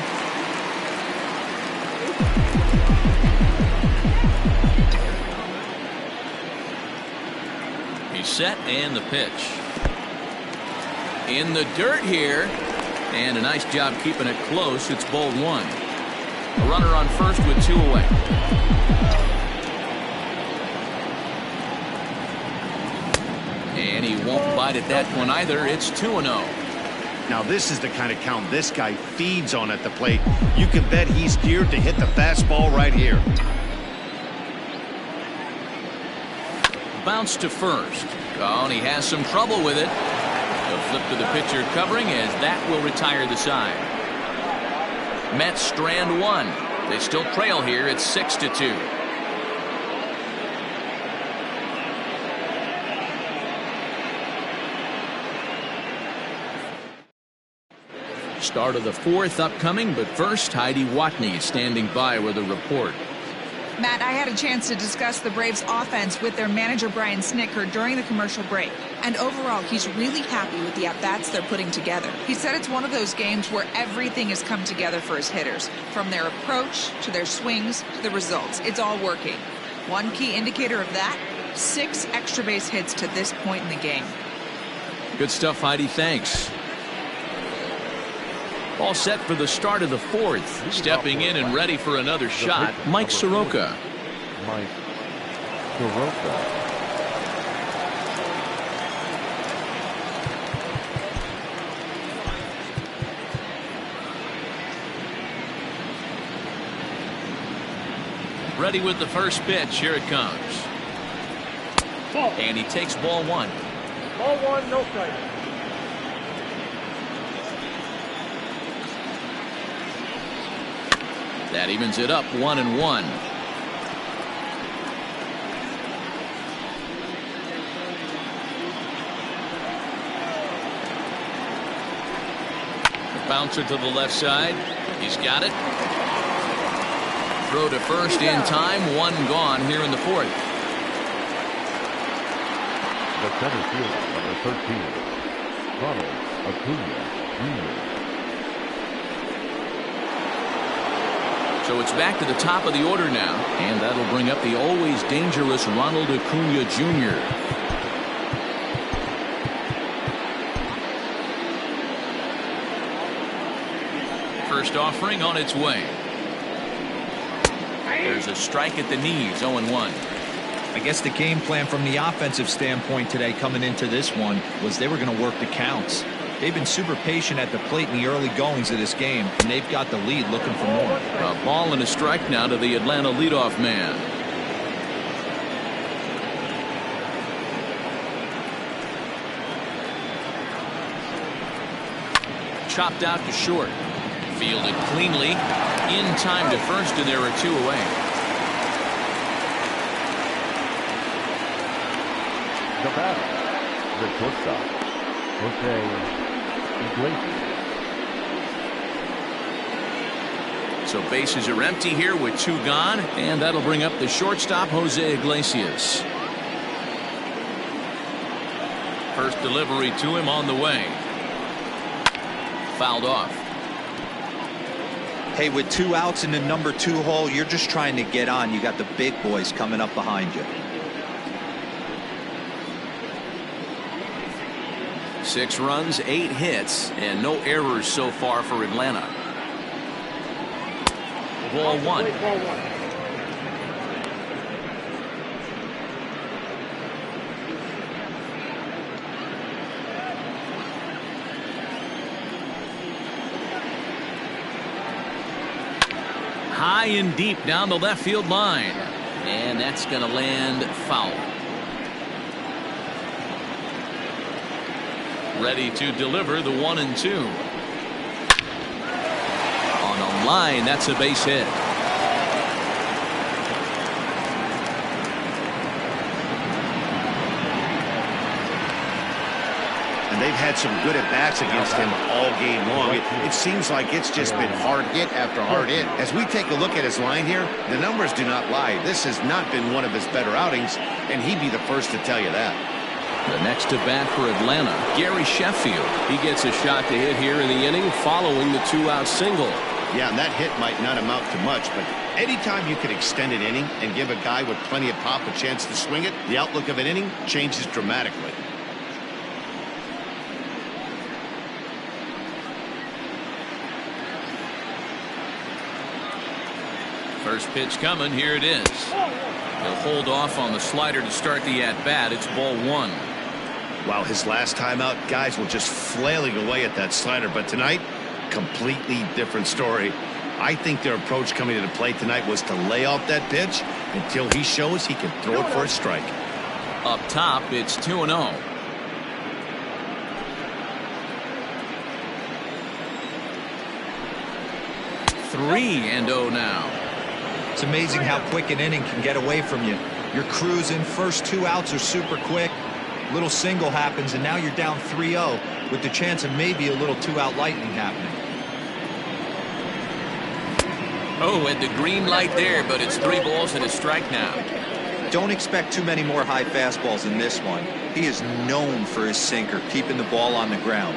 He's set, and the pitch. In the dirt here, and a nice job keeping it close. It's ball 1. A runner on first with 2 away. And he won't bite at that one either. It's 2-0. Now this is the kind of count this guy feeds on at the plate. You can bet he's geared to hit the fastball right here. Bounce to first. Oh, and he has some trouble with it. A flip to the pitcher covering, as that will retire the side. Mets strand 1. They still trail here. It's 6-2. Start of the 4th upcoming, but first, Heidi Watney is standing by with a report. Matt, I had a chance to discuss the Braves' offense with their manager, Brian Snitker, during the commercial break. And overall, he's really happy with the at-bats they're putting together. He said it's one of those games where everything has come together for his hitters. From their approach, to their swings, to the results. It's all working. One key indicator of that, 6 extra base hits to this point in the game. Good stuff, Heidi. Thanks. All set for the start of the 4th. Stepping in and ready for another shot, Mike Soroka. Soroka. Ready with the first pitch. Here it comes. Ball. And he takes ball one. Ball one, no strike. That evens it up 1-1. The bouncer to the left side. He's got it. Throw to first in time. One gone here in the fourth. The center fielder, number 13, Ronald Acuna Jr. So it's back to the top of the order now, and that'll bring up the always dangerous Ronald Acuna Jr. First offering on its way. There's a strike at the knees, 0-1. I guess the game plan from the offensive standpoint today coming into this one was they were going to work the counts. They've been super patient at the plate in the early goings of this game, and they've got the lead looking for more. A ball and a strike now to the Atlanta leadoff man. Chopped out to short. Fielded cleanly. In time to first, and there are two away. The batter, the shortstop, Jose Iglesias. So bases are empty here with two gone, and that'll bring up the shortstop, Jose Iglesias. First delivery to him on the way. Fouled off. Hey, with 2 outs in the number 2 hole, you're just trying to get on. You got the big boys coming up behind you. 6 runs, 8 hits, and no errors so far for Atlanta. Ball one. Ball one. High and deep down the left field line. And that's going to land foul. Ready to deliver the 1-2. On a line, that's a base hit. And they've had some good at-bats against him all game long. It seems like it's just been hard hit after hard hit. As we take a look at his line here, the numbers do not lie. This has not been one of his better outings, and he'd be the first to tell you that. The next to bat for Atlanta, Gary Sheffield. He gets a shot to hit here in the inning following the 2-out single. Yeah, and that hit might not amount to much, but anytime you can extend an inning and give a guy with plenty of pop a chance to swing it, the outlook of an inning changes dramatically. First pitch coming. Here it is. He'll hold off on the slider to start the at-bat. It's ball one. Wow, his last time out, guys were just flailing away at that slider. But tonight, completely different story. I think their approach coming to the plate tonight was to lay off that pitch until he shows he can throw it for a strike. Up top, it's 2-0. Three and 0 now. It's amazing how quick an inning can get away from you. You're cruising. First 2 outs are super quick. Little single happens, and now you're down 3-0 with the chance of maybe a little 2-out lightning happening. Oh, and the green light there, but it's 3 balls and a strike now. Don't expect too many more high fastballs in this one. He is known for his sinker, keeping the ball on the ground.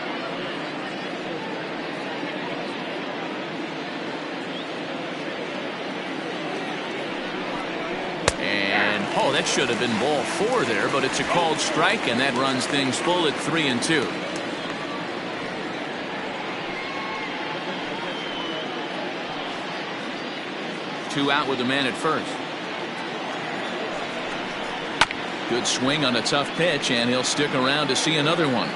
Oh, that should have been ball 4 there, but it's a called strike, and that runs things full at 3-2. Two out with a man at first. Good swing on a tough pitch, and he'll stick around to see another one.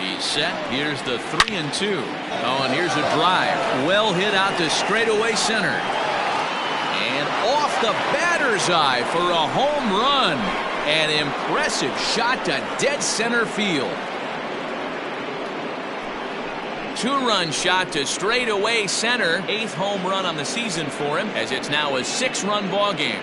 He's set. Here's the 3-2. Oh, and here's a drive. Well hit out to straightaway center. And off the batter's eye for a home run. An impressive shot to dead center field. Two-run shot to straightaway center. 8th home run on the season for him, as it's now a 6-run ball game.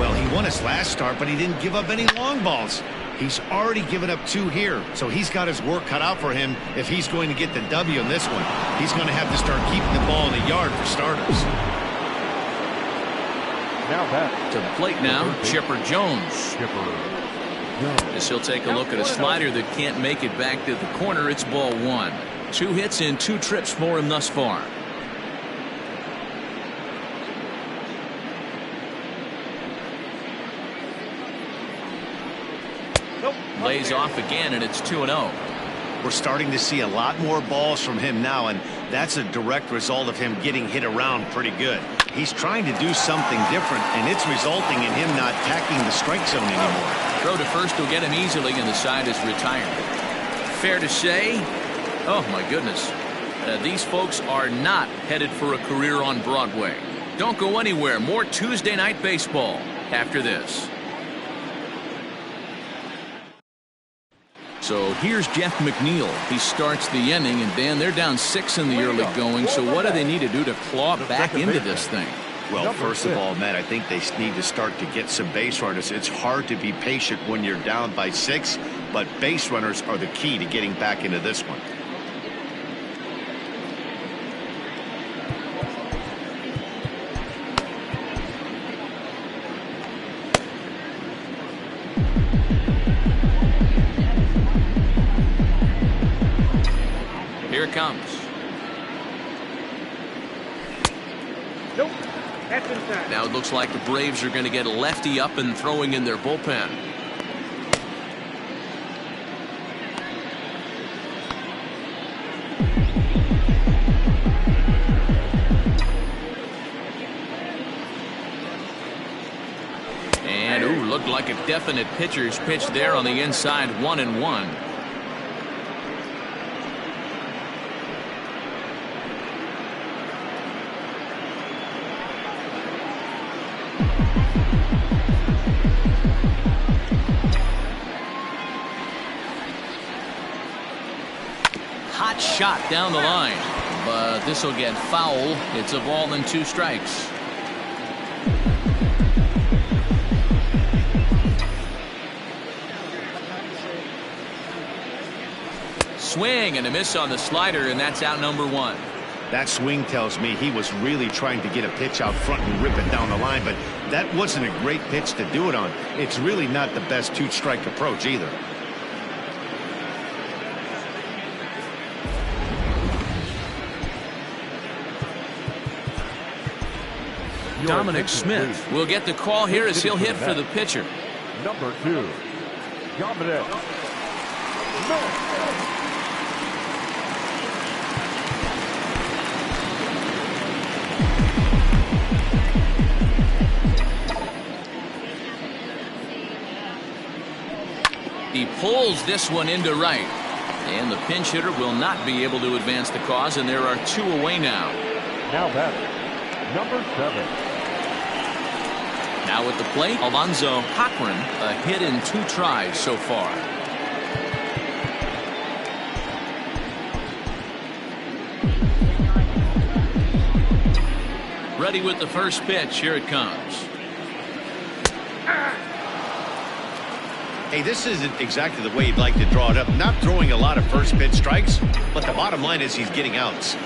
Well, he won his last start, but he didn't give up any long balls. He's already given up 2 here, so he's got his work cut out for him if he's going to get the W in this one. He's going to have to start keeping the ball in the yard for starters. Now back to the plate now, Chipper Jones. As he'll take a look at a slider that can't make it back to the corner. It's ball 1. 2 hits and 2 trips for him thus far. Lays off again, and it's 2-0. We're starting to see a lot more balls from him now, and that's a direct result of him getting hit around pretty good. He's trying to do something different, and it's resulting in him not attacking the strike zone anymore. Throw to first will get him easily, and the side is retired. Fair to say, oh my goodness, these folks are not headed for a career on Broadway. Don't go anywhere. More Tuesday Night Baseball after this. So here's Jeff McNeil. He starts the inning, and Dan, they're down 6 in the early going. So what do they need to do to claw back into this thing? Well, first of all, Matt, I think they need to start to get some base runners. It's hard to be patient when you're down by 6, but base runners are the key to getting back into this one. Here it comes. Nope. That's inside. Now it looks like the Braves are going to get a lefty up and throwing in their bullpen. And ooh, looked like a definite pitcher's pitch there on the inside. 1-1. Hot shot down the line, but this will get foul. It's a ball and 2 strikes. Swing and a miss on the slider, and that's out number 1. That swing tells me he was really trying to get a pitch out front and rip it down the line, but that wasn't a great pitch to do it on. It's really not the best 2-strike approach either. Dominic Smith will get the call here as he'll hit for the pitcher. Number 2, Dominic Smith. He pulls this one into right, and the pinch hitter will not be able to advance the cause, and there are 2 away now. Now batting, number 7. Now at the plate, Alonzo Cochran, a hit in 2 tries so far. Ready with the first pitch. Here it comes. Hey, this isn't exactly the way you'd like to draw it up. Not throwing a lot of first pitch strikes, but the bottom line is he's getting outs.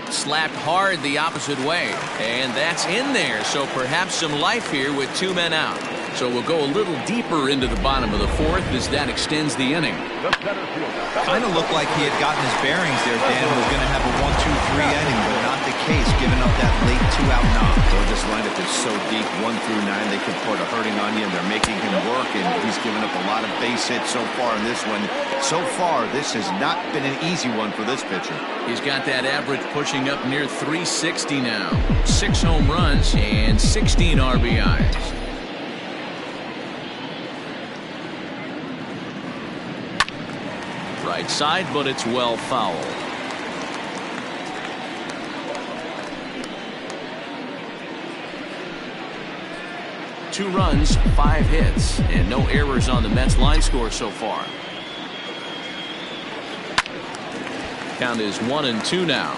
Slapped hard the opposite way, and that's in there, so perhaps some life here with 2 men out. So we'll go a little deeper into the bottom of the fourth as that extends the inning. Kind of looked like he had gotten his bearings there, Dan. Was going to have a 1-2-3 inning, but not the case, giving up that late 2-out knock. Boy, this lineup is so deep, 1 through 9. They could put a hurting on you, and they're making him work, and he's given up a lot of base hits so far in this one. So far, this has not been an easy one for this pitcher. He's got that average pushing up near 360 now. 6 home runs and 16 RBIs. Right side, but it's well foul. Two runs, 5 hits, and no errors on the Mets line score so far. Count is 1-2 now.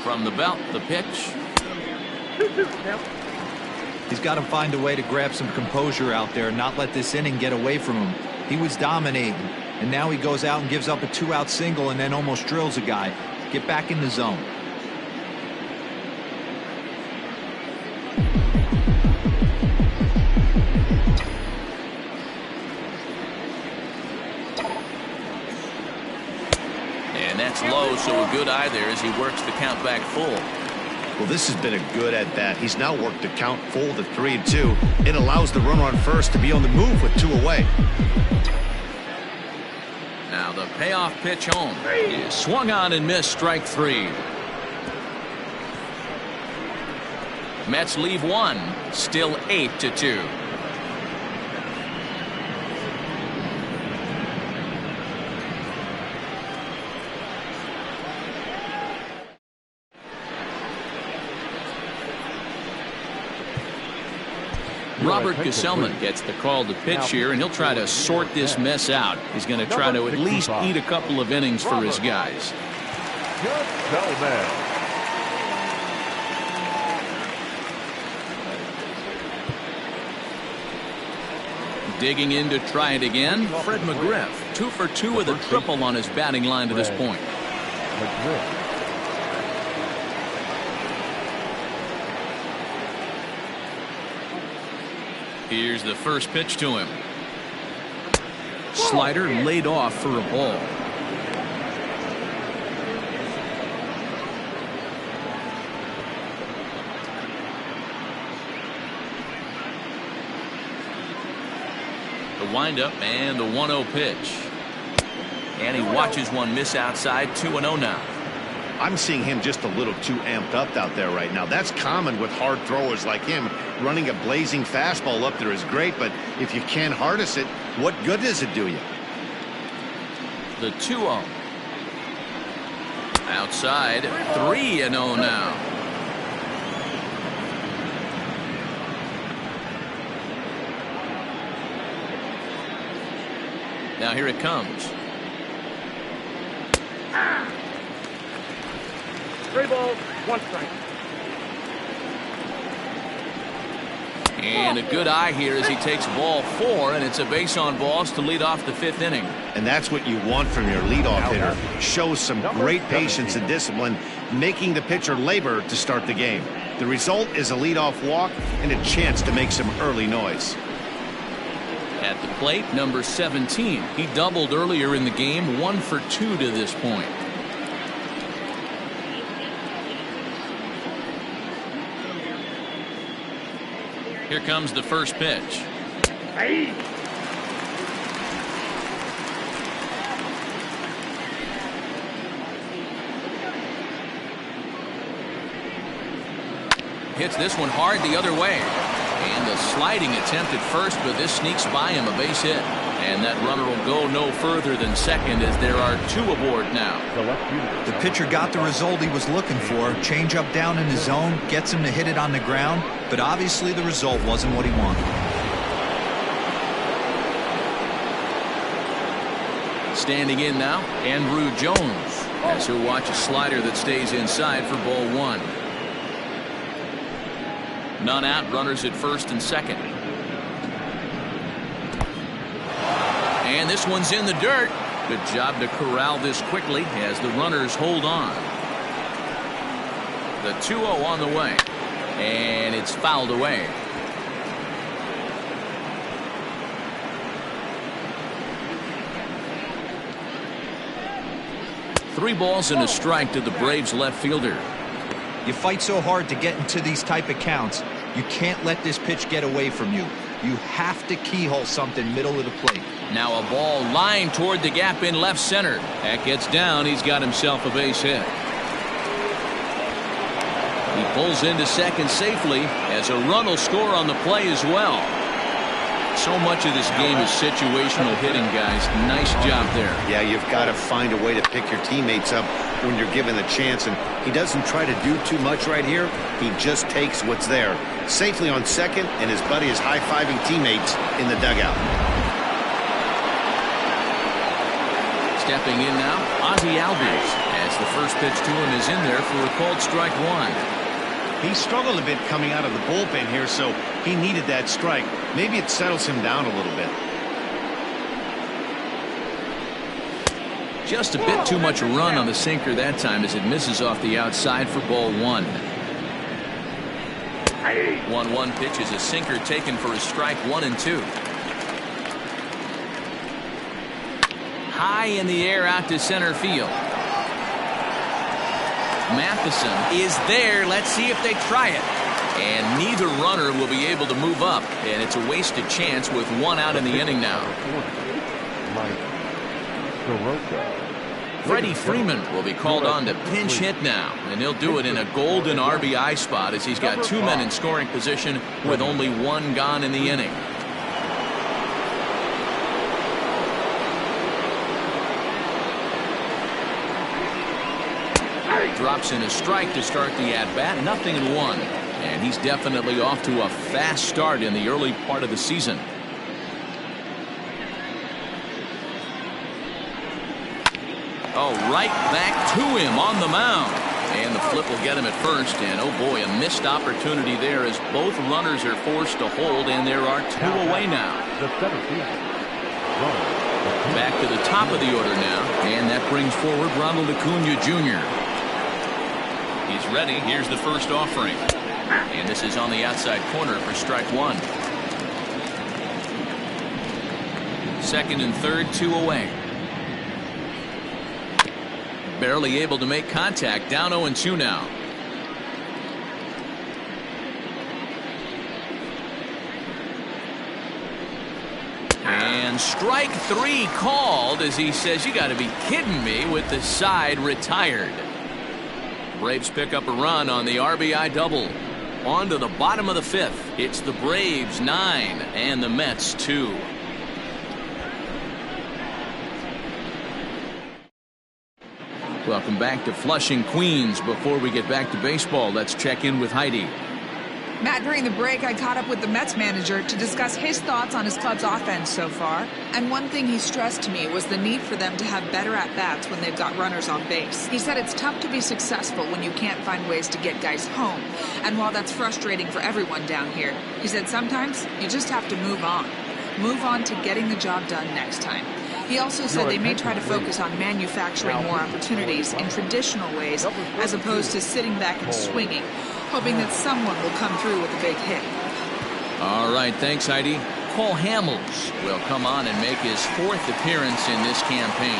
From the belt, the pitch. He's got to find a way to grab some composure out there and not let this inning get away from him. He was dominating, and now he goes out and gives up a 2-out single and then almost drills a guy. Get back in the zone. And that's low, so a good eye there as he works the count back full. Well, this has been a good at-bat. He's now worked the count full to 3-2. It allows the runner on first to be on the move with 2 away. Now the payoff pitch home is swung on and missed, strike 3. Mets leave 1, still 8-2. Robert Gesellman gets the call to pitch here, and he'll try to sort this mess out. He's going to try to at least eat a couple of innings for his guys. Digging in to try it again, Fred McGriff. 2 for 2 with a triple on his batting line to this point. Here's the first pitch to him. Slider laid off for a ball. The windup and the 1-0 pitch. And he watches one miss outside. 2-0 now. I'm seeing him just a little too amped up out there right now. That's common with hard throwers like him. Running a blazing fastball up there is great, but if you can't harness it, what good does it do you? The 2-0. Outside. 3-0 now. Now here it comes. 3 balls, 1 strike. And a good eye here as he takes ball 4, and it's a base on balls to lead off the 5th inning. And that's what you want from your leadoff hitter. Shows some great patience and discipline, making the pitcher labor to start the game. The result is a leadoff walk and a chance to make some early noise. At the plate, number 17. He doubled earlier in the game, 1 for 2 to this point. Here comes the first pitch. Hey. Hits this one hard the other way. And the sliding attempt at first, but this sneaks by him, a base hit. And that runner will go no further than second as there are 2 aboard now. The pitcher got the result he was looking for. Change up down in his zone, gets him to hit it on the ground, but obviously the result wasn't what he wanted. Standing in now, Andrew Jones, as he'll watch a slider that stays inside for ball 1. None out, runners at first and second. And this one's in the dirt. Good job to corral this quickly as the runners hold on. The 2-0 on the way, and it's fouled away. Three balls and a strike to the Braves left fielder. You fight so hard to get into these type of counts. You can't let this pitch get away from you. You have to keyhole something middle of the plate. Now a ball lined toward the gap in left center. That gets down. He's got himself a base hit. He pulls into second safely as a run will score on the play as well. So much of this game is situational hitting, guys. Nice job there. Yeah, you've got to find a way to pick your teammates up when you're given the chance, and he doesn't try to do too much right here. He just takes what's there. Safely on second, and his buddy is high-fiving teammates in the dugout. Stepping in now, Ozzie Albies, as the first pitch to him is in there for a called strike one. He struggled a bit coming out of the bullpen here, so he needed that strike. Maybe it settles him down a little bit. Just a bit too much run on the sinker that time as it misses off the outside for ball one. 1-1 pitch is a sinker taken for a strike 1 and 2. High in the air out to center field. Matheson is there. Let's see if they try it. And neither runner will be able to move up. And it's a wasted chance with one out in the inning now. Soroka. Freddie Freeman will be called on to pinch hit now. And he'll do it in a golden RBI spot as he's got two men in scoring position with only one gone in the inning. Drops in a strike to start the at-bat. 0-1. And he's definitely off to a fast start in the early part of the season. Oh, right back to him on the mound. And the flip will get him at first. And, oh, boy, a missed opportunity there as both runners are forced to hold, and there are two away now. Back to the top of the order now. And that brings forward Ronald Acuna Jr. He's ready. Here's the first offering. And this is on the outside corner for strike one. Second and third, two away. Barely able to make contact. Down 0-2 now. And strike three called as he says, you got to be kidding me, with the side retired. Braves pick up a run on the RBI double. On to the bottom of the fifth. It's the Braves 9 and the Mets 2. Welcome back to Flushing, Queens. Before we get back to baseball, let's check in with Heidi. Matt, during the break, I caught up with the Mets manager to discuss his thoughts on his club's offense so far. And one thing he stressed to me was the need for them to have better at-bats when they've got runners on base. He said it's tough to be successful when you can't find ways to get guys home. And while that's frustrating for everyone down here, he said sometimes you just have to move on. Move on to getting the job done next time. He also said they may try to focus on manufacturing more opportunities in traditional ways as opposed to sitting back and swinging, hoping that someone will come through with a big hit. All right, thanks, Heidi. Cole Hamels will come on and make his fourth appearance in this campaign.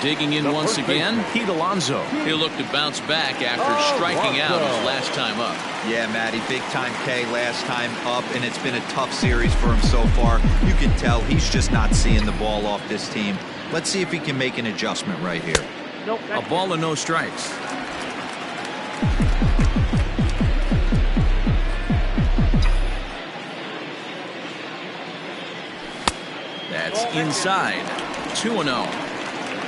Digging in once again, Pete Alonso. He'll look to bounce back after striking out his last time up. Yeah, Matty, big-time K last time up, and it's been a tough series for him so far. You can tell he's just not seeing the ball off this team. Let's see if he can make an adjustment right here. A ball and no strikes. That's inside. 2-0.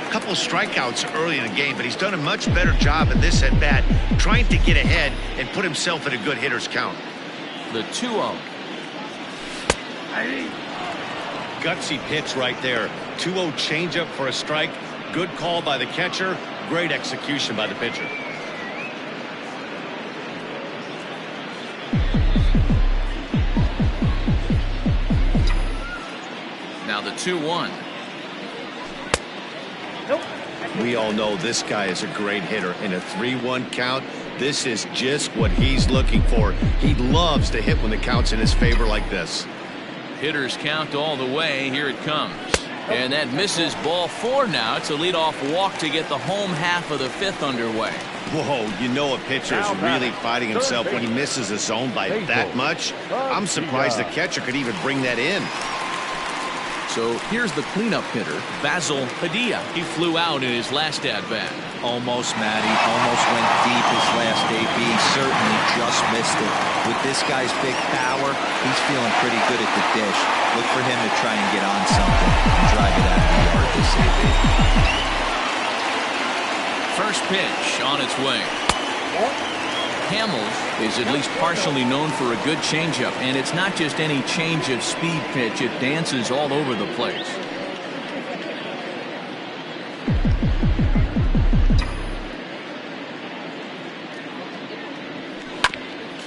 A couple of strikeouts early in the game, but he's done a much better job in this at-bat, trying to get ahead and put himself in a good hitter's count. The 2-0. Gutsy pitch right there. 2-0 changeup for a strike. Good call by the catcher. Great execution by the pitcher. Now the 2-1. Nope. We all know this guy is a great hitter. In a 3-1 count, this is just what he's looking for. He loves to hit when the count's in his favor like this. Hitters count all the way. Here it comes. And that misses. Ball 4 now. It's a leadoff walk to get the home half of the 5th underway. Whoa, you know a pitcher is really fighting himself when he misses a zone by that much. I'm surprised the catcher could even bring that in. So here's the cleanup hitter, Basil Padilla. He flew out in his last at-bat. Almost, Matty. Almost went deep his last AB. Certainly just missed it. With this guy's big power, he's feeling pretty good at the dish. Look for him to try and get on something and drive it out of the yard this AB. First pitch on its way. Hamels is at least partially known for a good changeup, and it's not just any change of speed pitch. It dances all over the place.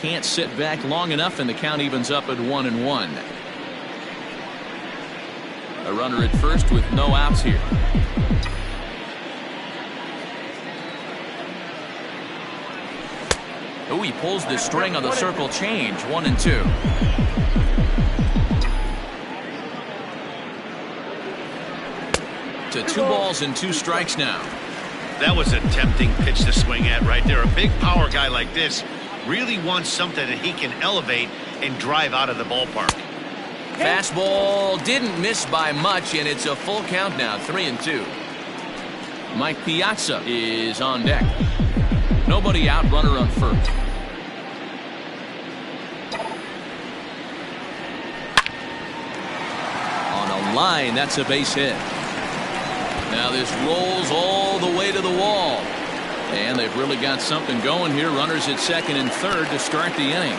Can't sit back long enough, and the count evens up at 1-1. A runner at first with no outs here. Oh, he pulls the string on the circle change. 1-2. To 2 balls and 2 strikes now. That was a tempting pitch to swing at right there. A big power guy like this really wants something that he can elevate and drive out of the ballpark. Fastball didn't miss by much, and it's a full count now. 3-2. Mike Piazza is on deck. Nobody out, runner on first. On a line, that's a base hit. Now this rolls all the way to the wall. And they've really got something going here. Runners at second and third to start the inning.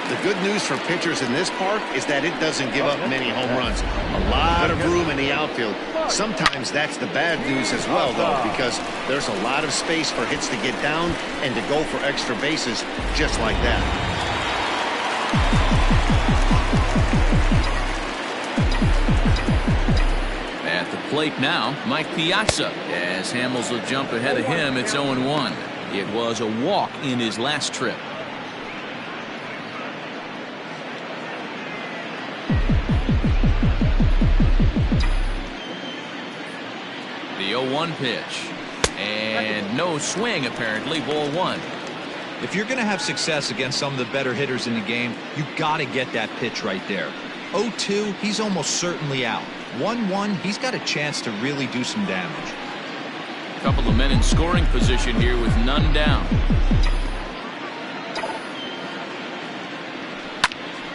The good news for pitchers in this park is that it doesn't give up many home runs. A lot of room in the outfield. Sometimes that's the bad news as well, though, because there's a lot of space for hits to get down and to go for extra bases just like that. At the plate now, Mike Piazza. As Hamels will jump ahead of him, it's 0-1. It was a walk in his last trip. The 0-1 pitch. And no swing, apparently. Ball 1. If you're going to have success against some of the better hitters in the game, you got to get that pitch right there. 0-2, he's almost certainly out. 1-1, he's got a chance to really do some damage. A couple of men in scoring position here with none down.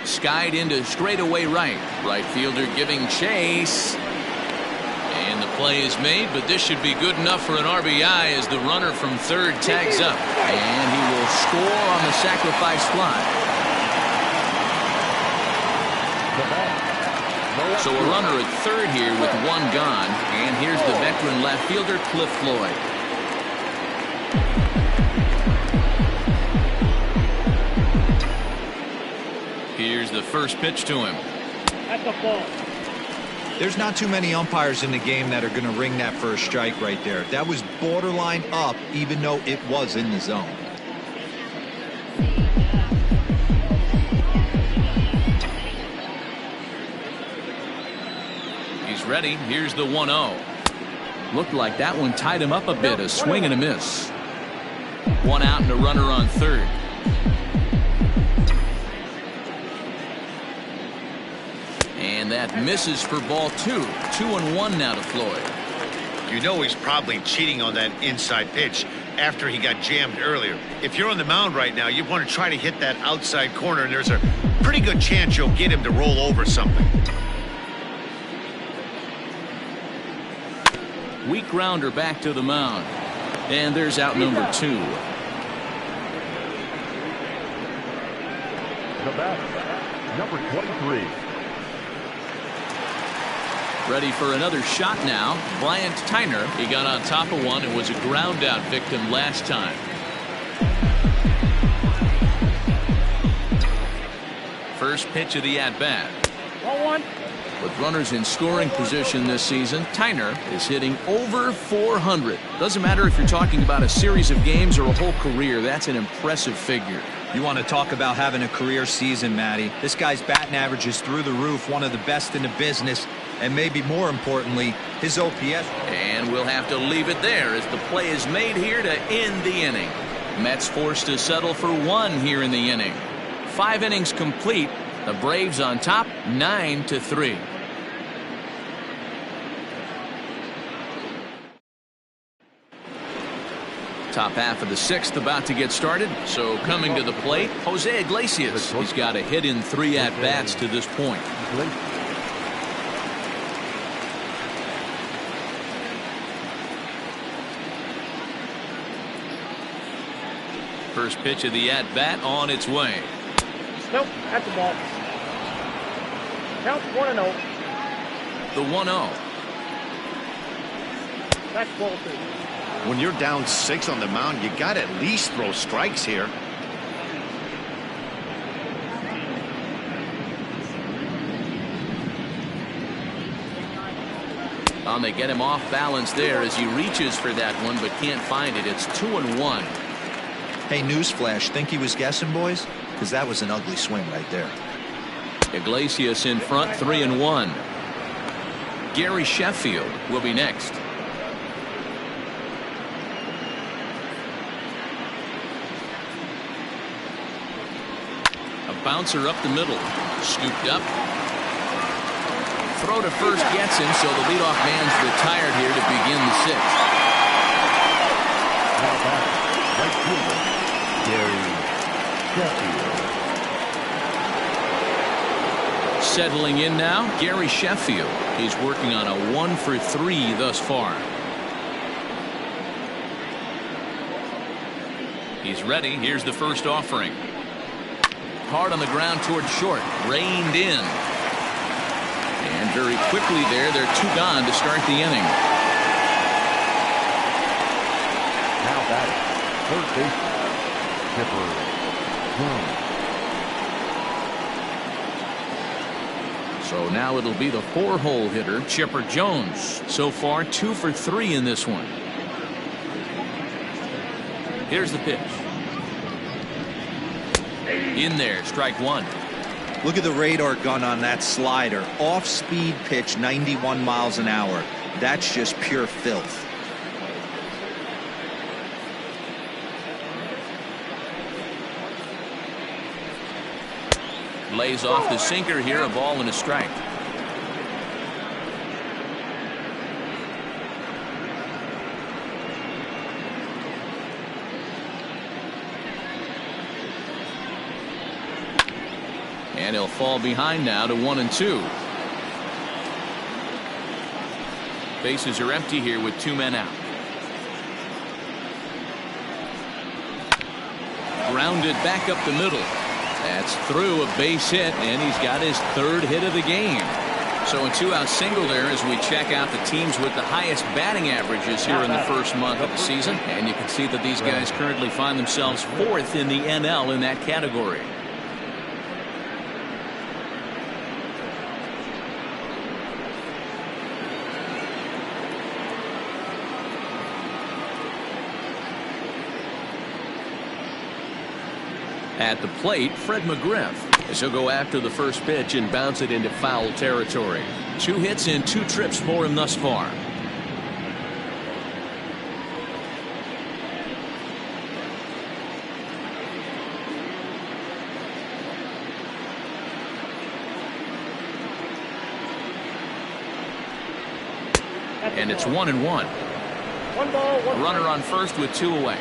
Skied into straightaway right. Right fielder giving chase. And the play is made, but this should be good enough for an RBI as the runner from third tags up. And he will score on the sacrifice fly. So a runner at third here with 1 gone. And here's the veteran left fielder, Cliff Floyd. Here's the first pitch to him. That's a ball. There's not too many umpires in the game that are going to ring that for a strike right there. That was borderline up, even though it was in the zone. He's ready. Here's the 1-0. Looked like that one tied him up a bit. A swing and a miss. 1 out and a runner on third. And that misses for ball 2. 2-1 now to Floyd. You know he's probably cheating on that inside pitch after he got jammed earlier. If you're on the mound right now, you want to try to hit that outside corner, and there's a pretty good chance you'll get him to roll over something. Weak grounder back to the mound. And there's out number 2. The batter, number 23. Ready for another shot now. Bryant Tyner. He got on top of one and was a ground out victim last time. First pitch of the at bat. 1-1. With runners in scoring position this season, Tyner is hitting over 400. Doesn't matter if you're talking about a series of games or a whole career, that's an impressive figure. You want to talk about having a career season, Matty. This guy's batting average is through the roof, one of the best in the business, and maybe more importantly, his OPS. And we'll have to leave it there as the play is made here to end the inning. Mets forced to settle for one here in the inning. 5 innings complete. The Braves on top, 9-3. Top half of the 6th about to get started. So coming to the plate, Jose Iglesias. He's got a hit in 3 at-bats to this point. First pitch of the at-bat on its way. Nope, that's a ball. Count 1-0. The 1-0. That's ball 2. When you're down 6 on the mound, you got to at least throw strikes here. They get him off balance there as he reaches for that one but can't find it. It's 2-1. Hey, newsflash, think he was guessing, boys? Because that was an ugly swing right there. Iglesias in front, 3-1. Gary Sheffield will be next. Bouncer up the middle, scooped up. Throw to first gets him, so the leadoff man's retired here to begin the 6th. Now back, right fielder, Gary Sheffield. Settling in now, Gary Sheffield. He's working on a 1-for-3 thus far. He's ready. Here's the first offering. Hard on the ground toward short, reined in, and very quickly they're 2 gone to start the inning. Now batting, third baseman, Chipper Jones. So now it'll be the 4-hole hitter, Chipper Jones. So far 2-for-3 in this one. Here's the pitch. In there, strike 1. Look at the radar gun on that slider. Off-speed pitch, 91 miles an hour. That's just pure filth. Lays off the sinker here, a ball and a strike. And he'll fall behind now to 1-2. Bases are empty here with 2 men out. Grounded back up the middle. That's through, a base hit, and he's got his 3rd hit of the game. So a 2-out single there as we check out the teams with the highest batting averages here in the first month of the season. And you can see that these guys currently find themselves 4th in the NL in that category. At the plate, Fred McGriff, as he'll go after the first pitch and bounce it into foul territory. 2 hits and 2 trips for him thus far. And it's 1-1. 1 ball, 1 Runner on first with 2 away.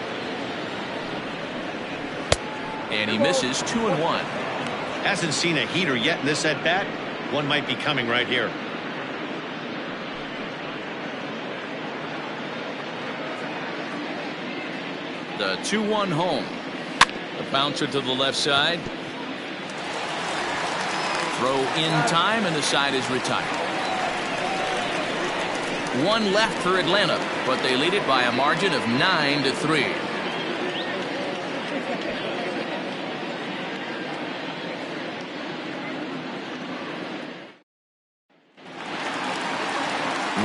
And he misses 2-1. Hasn't seen a heater yet in this at-bat. One might be coming right here. The 2-1 home. The bouncer to the left side. Throw in time, and the side is retired. 1 left for Atlanta, but they lead it by a margin of 9-3.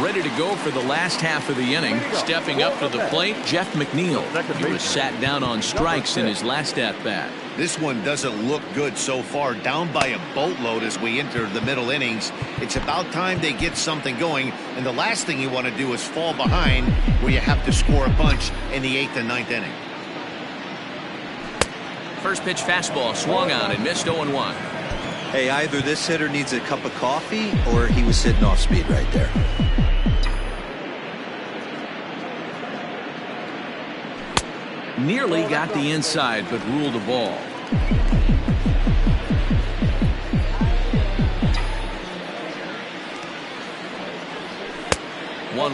Ready to go for the last half of the inning. Stepping up to the plate, Jeff McNeil. He was sat down on strikes in his last at-bat. This one doesn't look good so far. Down by a boatload as we enter the middle innings. It's about time they get something going, and the last thing you want to do is fall behind where you have to score a bunch in the 8th and 9th inning. First pitch fastball swung on and missed 0-1. Hey, either this hitter needs a cup of coffee or he was sitting off speed right there. Nearly got the inside, but ruled a ball.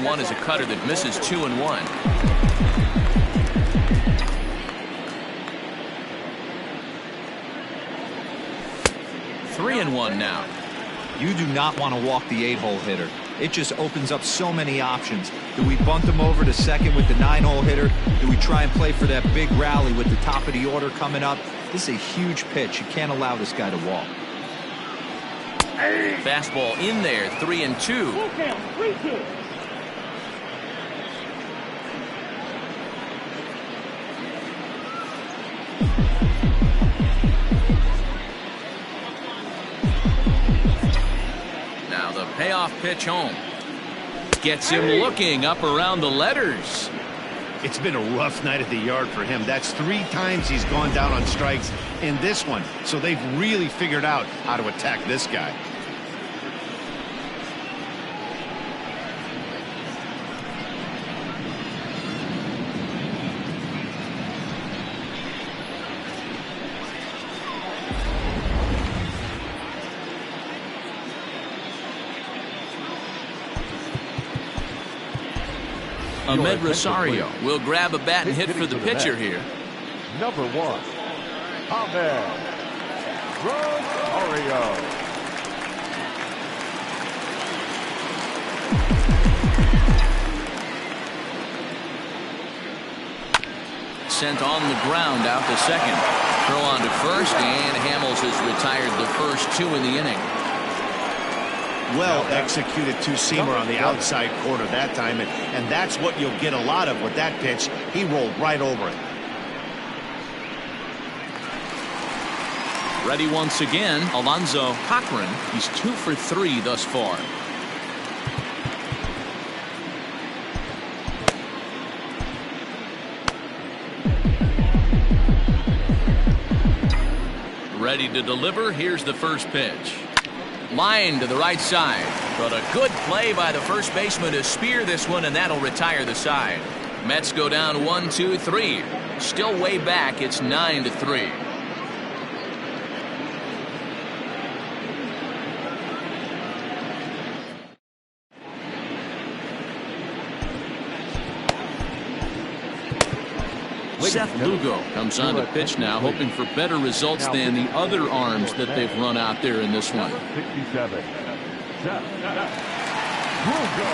One is a cutter that misses 2-1. 3-1 now. You do not want to walk the 8-hole hitter. It just opens up so many options. Do we bunt him over to second with the 9-hole hitter? Do we try and play for that big rally with the top of the order coming up? This is a huge pitch. You can't allow this guy to walk. Fastball in there, 3-2. 3-2. Now the payoff pitch home. Gets him looking up around the letters. It's been a rough night at the yard for him. That's 3 times he's gone down on strikes in this one. So they've really figured out how to attack this guy. Ahmed Rosario will grab a bat and hit for the pitcher here. Number 1, Ahmed Rosario. Sent on the ground out to second. Throw on to first, and Hamels has retired the first 2 in the inning. Well executed two-seamer on the outside corner that time, and that's what you'll get a lot of with that pitch. He rolled right over it. Ready once again, Alonzo Cochran. He's 2 for 3 thus far. Ready to deliver. Here's the first pitch. Line to the right side, but a good play by the first baseman to spear this one, and that'll retire the side. Mets go down 1-2-3. Still way back. It's 9-3. Seth Lugo comes on to pitch now, hoping for better results than the other arms that they've run out there in this one. 67. Seth Lugo.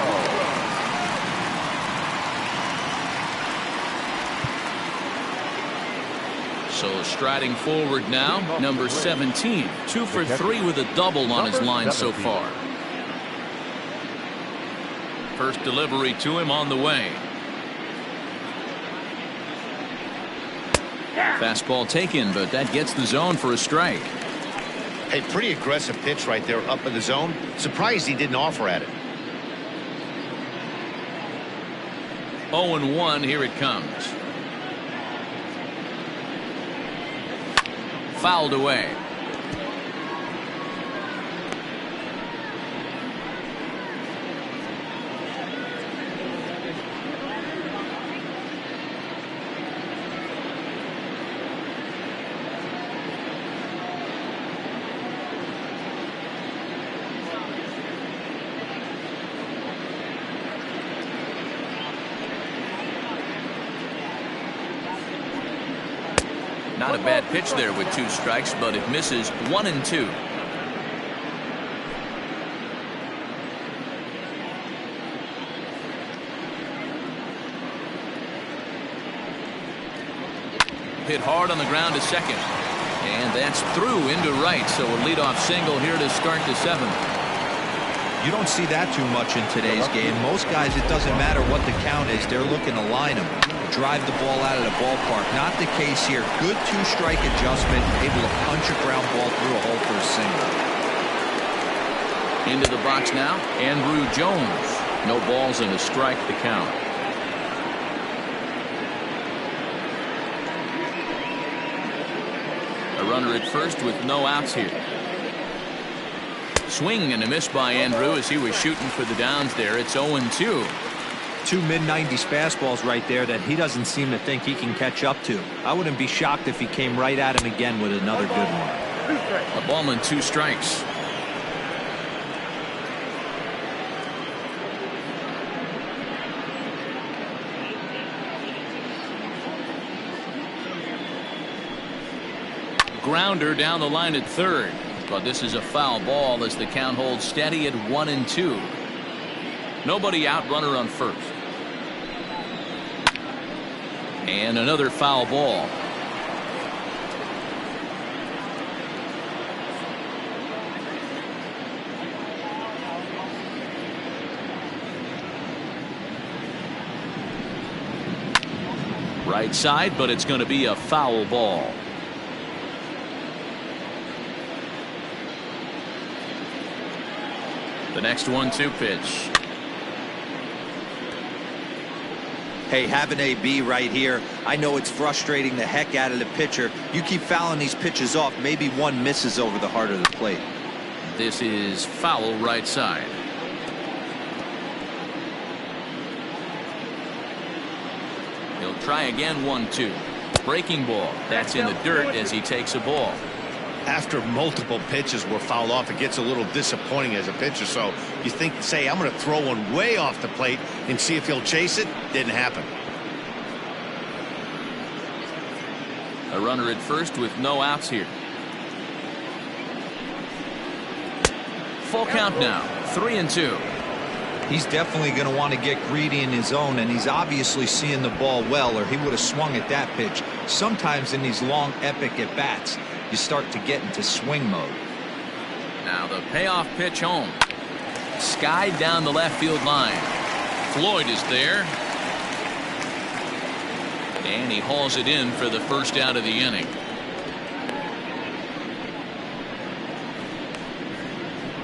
So striding forward now, number 17, 2 for 3 with a double on his line so far. First delivery to him on the way. Fastball taken, but that gets the zone for a strike. Hey, pretty aggressive pitch right there up in the zone. Surprised he didn't offer at it. 0-1, here it comes. Fouled away. Not a bad pitch there with 2 strikes, but it misses 1-2. Hit hard on the ground to second. And that's through into right, so a leadoff single here to start the 7th. You don't see that too much in today's game. Most guys, it doesn't matter what the count is. They're looking to line them, drive the ball out of the ballpark. Not the case here. Good two-strike adjustment, able to punch a ground ball through a hole for a single. Into the box now, Andrew Jones. No balls and a strike to count. A runner at first with no outs here. Swing and a miss by Andrew as he was shooting for the downs there. It's 0-2. Two mid-90s fastballs right there that he doesn't seem to think he can catch up to. I wouldn't be shocked if he came right at him again with another good one. A ball and 2 strikes. Grounder down the line at third, but this is a foul ball as the count holds steady at 1-2. Nobody out, runner on first. And another foul ball. Right side, but it's going to be a foul ball. The next 1-2 pitch. Hey, have an AB right here. I know it's frustrating the heck out of the pitcher. You keep fouling these pitches off, maybe one misses over the heart of the plate. This is foul right side. He'll try again. 1-2. Breaking ball. That's in the dirt as he takes a ball. After multiple pitches were fouled off, it gets a little disappointing as a pitcher. So you think, say, I'm going to throw one way off the plate and see if he'll chase it. Didn't happen. A runner at first with no outs here. Full count now. 3-2. He's definitely going to want to get greedy in his zone, and he's obviously seeing the ball well, or he would have swung at that pitch. Sometimes in these long, epic at-bats, you start to get into swing mode. Now the payoff pitch home. Skied down the left field line. Floyd is there. And he hauls it in for the first out of the inning.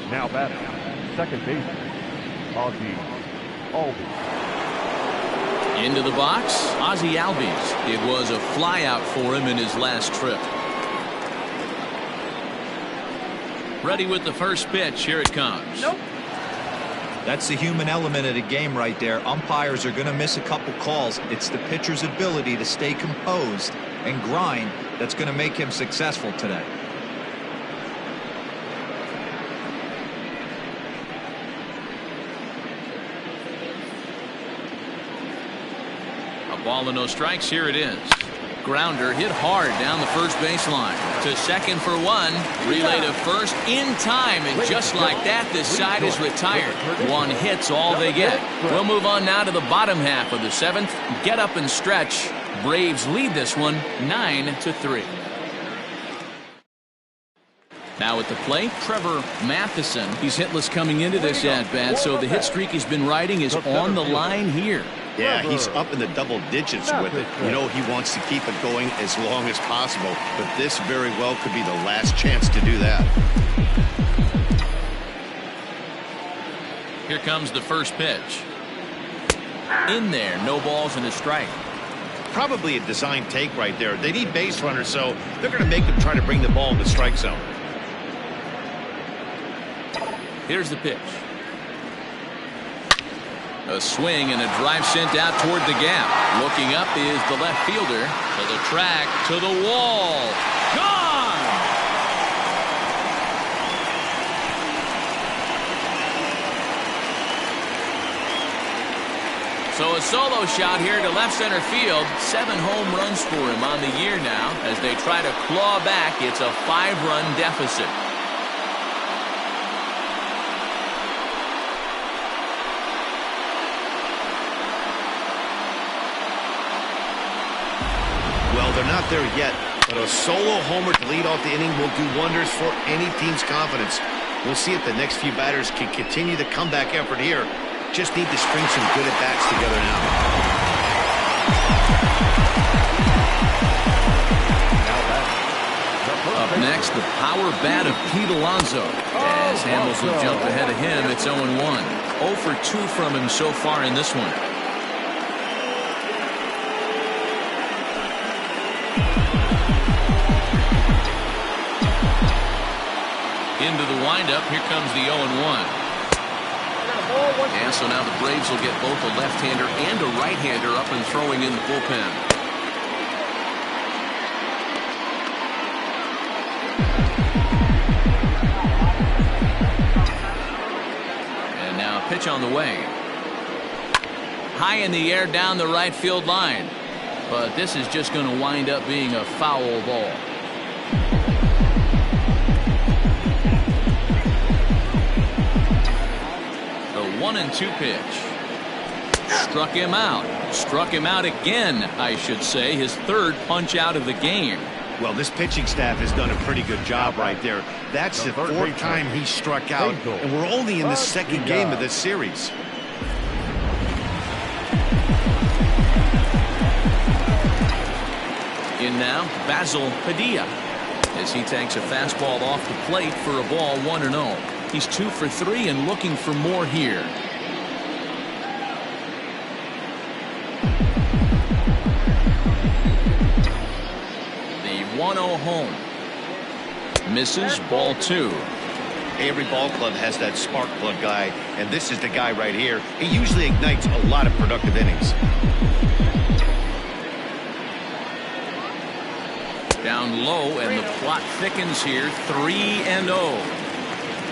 Now batting, second baseman, Ozzie Albies. Into the box, Ozzie Albies. It was a flyout for him in his last trip. Ready with the first pitch. Here it comes. Nope. That's the human element of the game right there. Umpires are going to miss a couple calls. It's the pitcher's ability to stay composed and grind that's going to make him successful today. A ball and no strikes. Here it is. Grounder hit hard down the first baseline. To second for one. Relay to first in time. And just like that, this side is retired. One hit's all they get. We'll move on now to the bottom half of the seventh. Get up and stretch. Braves lead this one 9-3. Now at the plate, Trevor Matheson. He's hitless coming into this at-bat, so the hit streak he's been riding is on the line here. Yeah, he's up in the double digits with it. You know, he wants to keep it going as long as possible, but this very well could be the last chance to do that. Here comes the first pitch. In there, no balls and a strike. Probably a design take right there. They need base runners, so they're going to make them try to bring the ball in the strike zone. Here's the pitch. A swing and a drive sent out toward the gap. Looking up is the left fielder. To the track, to the wall. Gone! So a solo shot here to left center field. 7 home runs for him on the year now. As they try to claw back, it's a 5-run deficit. Well, they're not there yet, but a solo homer to lead off the inning will do wonders for any team's confidence. We'll see if the next few batters can continue the comeback effort here. Just need to string some good at-bats together now. Up next, the power bat of Pete Alonso. As Hamels will jump ahead of him, it's 0-1. 0 for 2 from him so far in this one. Into the windup, here comes the 0-1. And so now the Braves will get both a left-hander and a right-hander up and throwing in the bullpen. And now a pitch on the way. High in the air down the right field line. But this is just going to wind up being a foul ball. The 1-2 pitch. Struck him out. Struck him out again, I should say. His third punch out of the game. Well, this pitching staff has done a pretty good job right there. That's the fourth time he struck out, and we're only in the second game of this series. In now, Basil Padilla, as he takes a fastball off the plate for a ball 1-0. He's 2 for 3 and looking for more here. The 1-0 home. Misses, ball 2. Every ball club has that spark plug guy, and this is the guy right here. He usually ignites a lot of productive innings. Down low, and the plot thickens here. 3-0.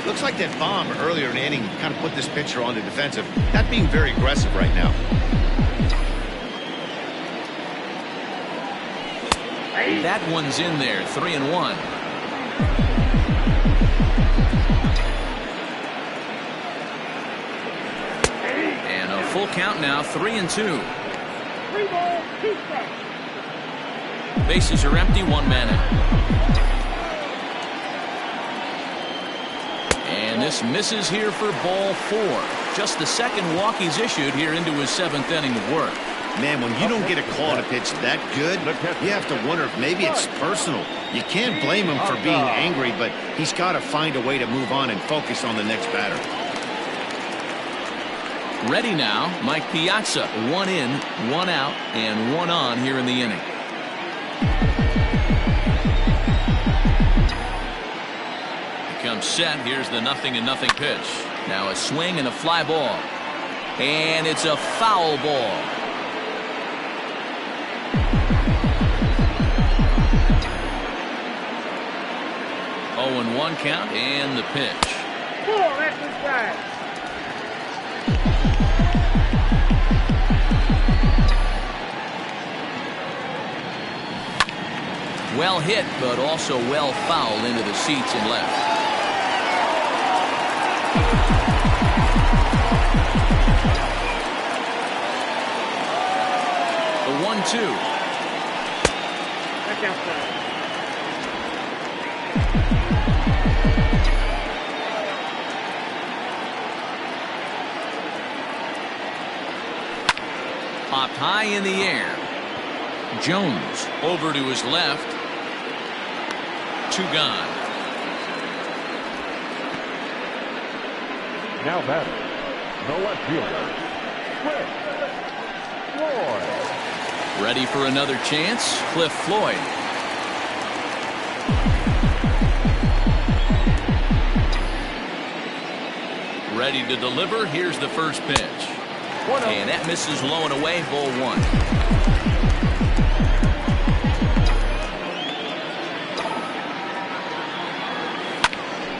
Looks like that bomb earlier in the inning kind of put this pitcher on the defensive. Not being very aggressive right now. That one's in there. 3-1. And a full count now. 3-2. 3 balls, 2 strikes. Bases are empty. 1 man out. And this misses here for ball 4. Just the second walk he's issued here into his 7th inning of work. Man, when you don't get a call on a pitch that good, you have to wonder if maybe it's personal. You can't blame him for being angry, but he's got to find a way to move on and focus on the next batter. Ready now, Mike Piazza. 1 in, 1 out, and 1 on here in the inning. Comes set. Here's the 0-0 pitch. Now a swing and a fly ball. And it's a foul ball. Oh, and 1 count and the pitch. 4 exercise. Well hit, but also well fouled into the seats and left. The 1-2. That's outside. Popped high in the air. Jones over to his left. 2 gone. Now batting, the left fielder, Cliff Floyd. Ready for another chance, Cliff Floyd. Ready to deliver. Here's the first pitch. And that misses low and away, ball 1.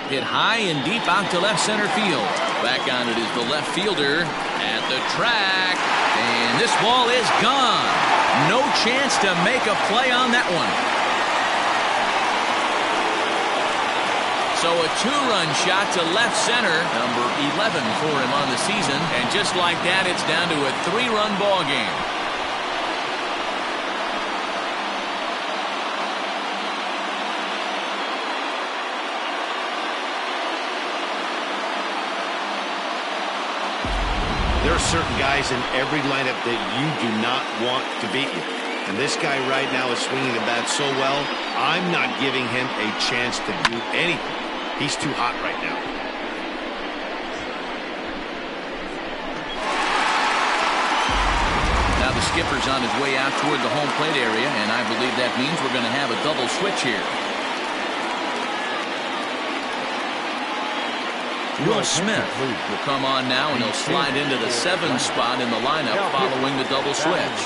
Hit high and deep out to left center field. Back on it is the left fielder at the track. And this ball is gone. No chance to make a play on that one. So a 2-run shot to left center, number 11 for him on the season. And just like that, it's down to a 3-run ball game. certain guys in every lineup that you do not want to beat you. And this guy right now is swinging the bat so well, I'm not giving him a chance to do anything. He's too hot right now. Now the skipper's on his way out toward the home plate area, and I believe that means we're going to have a double switch here. Will Smith will come on now, and he'll slide into the 7 spot in the lineup following the double switch.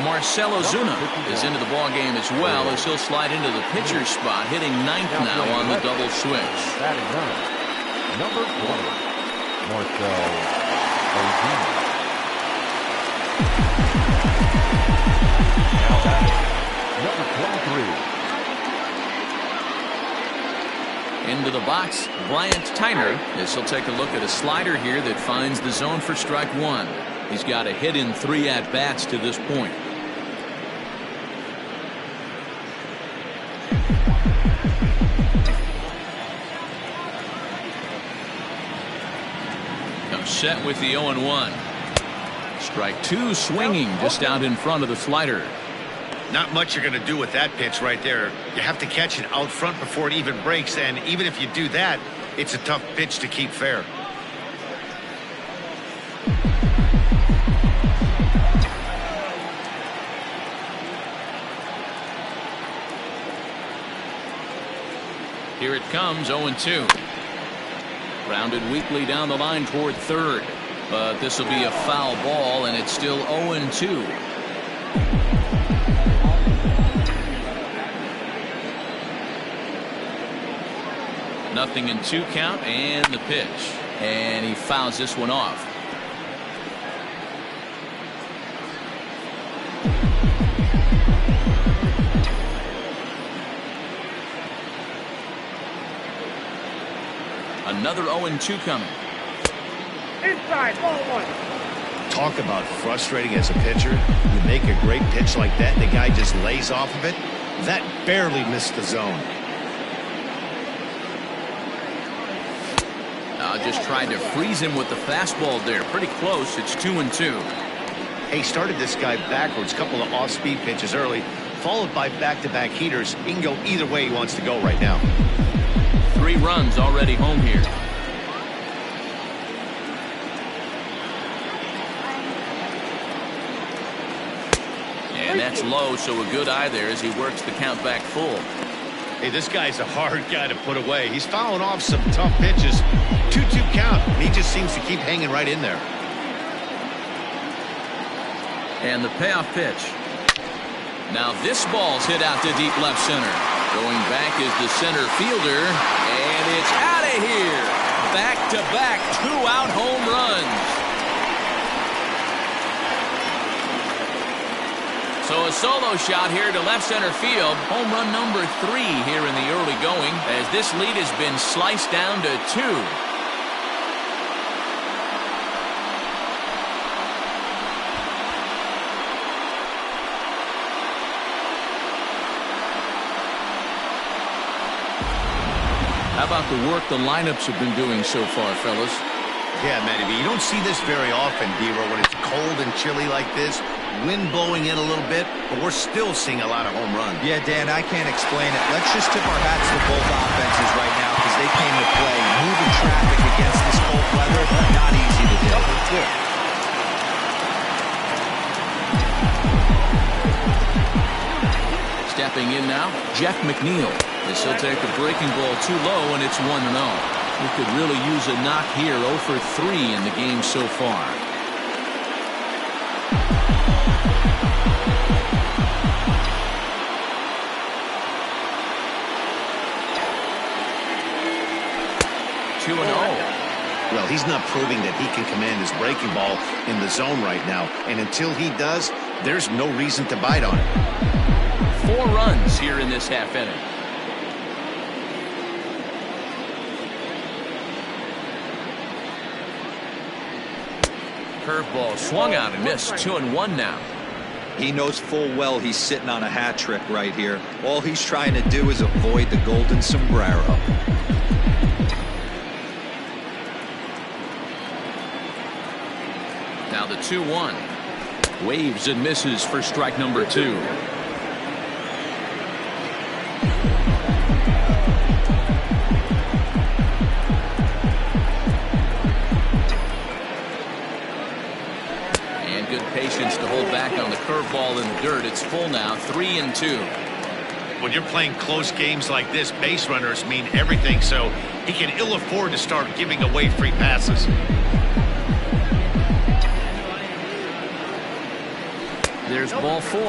Marcell Ozuna is into the ball game as well, as he'll slide into the pitcher's spot, hitting 9th now on the double switch. Number 20, Marcell Ozuna. Number 23. Into the box, Bryant Tyner, as he'll take a look at a slider here that finds the zone for strike 1. He's got a hit in 3 at-bats to this point. Comes set with the 0-1. Strike 2 swinging just out in front of the slider. Not much you're going to do with that pitch right there. You have to catch it out front before it even breaks, and even if you do that, it's a tough pitch to keep fair. Here it comes, 0-2. Grounded weakly down the line toward third, but this will be a foul ball, and it's still 0-2. Nothing in 2 count, and the pitch. And he fouls this one off. Another 0-2 coming. Inside, ball 1. Talk about frustrating as a pitcher. You make a great pitch like that, and the guy just lays off of it. That barely missed the zone. Just tried to freeze him with the fastball there. Pretty close. It's 2-2. He started this guy backwards. Couple of off-speed pitches early, followed by back-to-back heaters. He can go either way he wants to go right now. 3 runs already home here. And that's low, so a good eye there as he works the count back full. Hey, this guy's a hard guy to put away. He's fouling off some tough pitches. 2-2 count, and he just seems to keep hanging right in there. And the payoff pitch. Now this ball's hit out to deep left center. Going back is the center fielder, and it's out of here. Back-to-back 2-out home runs. So a solo shot here to left center field. Home run number 3 here in the early going, as this lead has been sliced down to 2. How about the work the lineups have been doing so far, fellas? Yeah, Matty B, you don't see this very often, D-Row, when it's cold and chilly like this. Wind blowing in a little bit, but we're still seeing a lot of home runs. Yeah, Dan, I can't explain it. Let's just tip our hats to both offenses right now, because they came to play. Moving traffic against this cold weather, not easy to do. Stepping in now, Jeff McNeil. As he'll take a breaking ball too low, and it's 1-0. He could really use a knock here. 0 for 3 in the game so far. Well, he's not proving that he can command his breaking ball in the zone right now. And until he does, there's no reason to bite on it. 4 runs here in this half inning. Curveball swung out and missed. 2-1 now. He knows full well he's sitting on a hat trick right here. All he's trying to do is avoid the golden sombrero. 2-1. Waves and misses for strike number 2. And good patience to hold back on the curveball in the dirt. It's full now, 3-2. When you're playing close games like this, base runners mean everything, so he can ill afford to start giving away free passes. There's ball 4.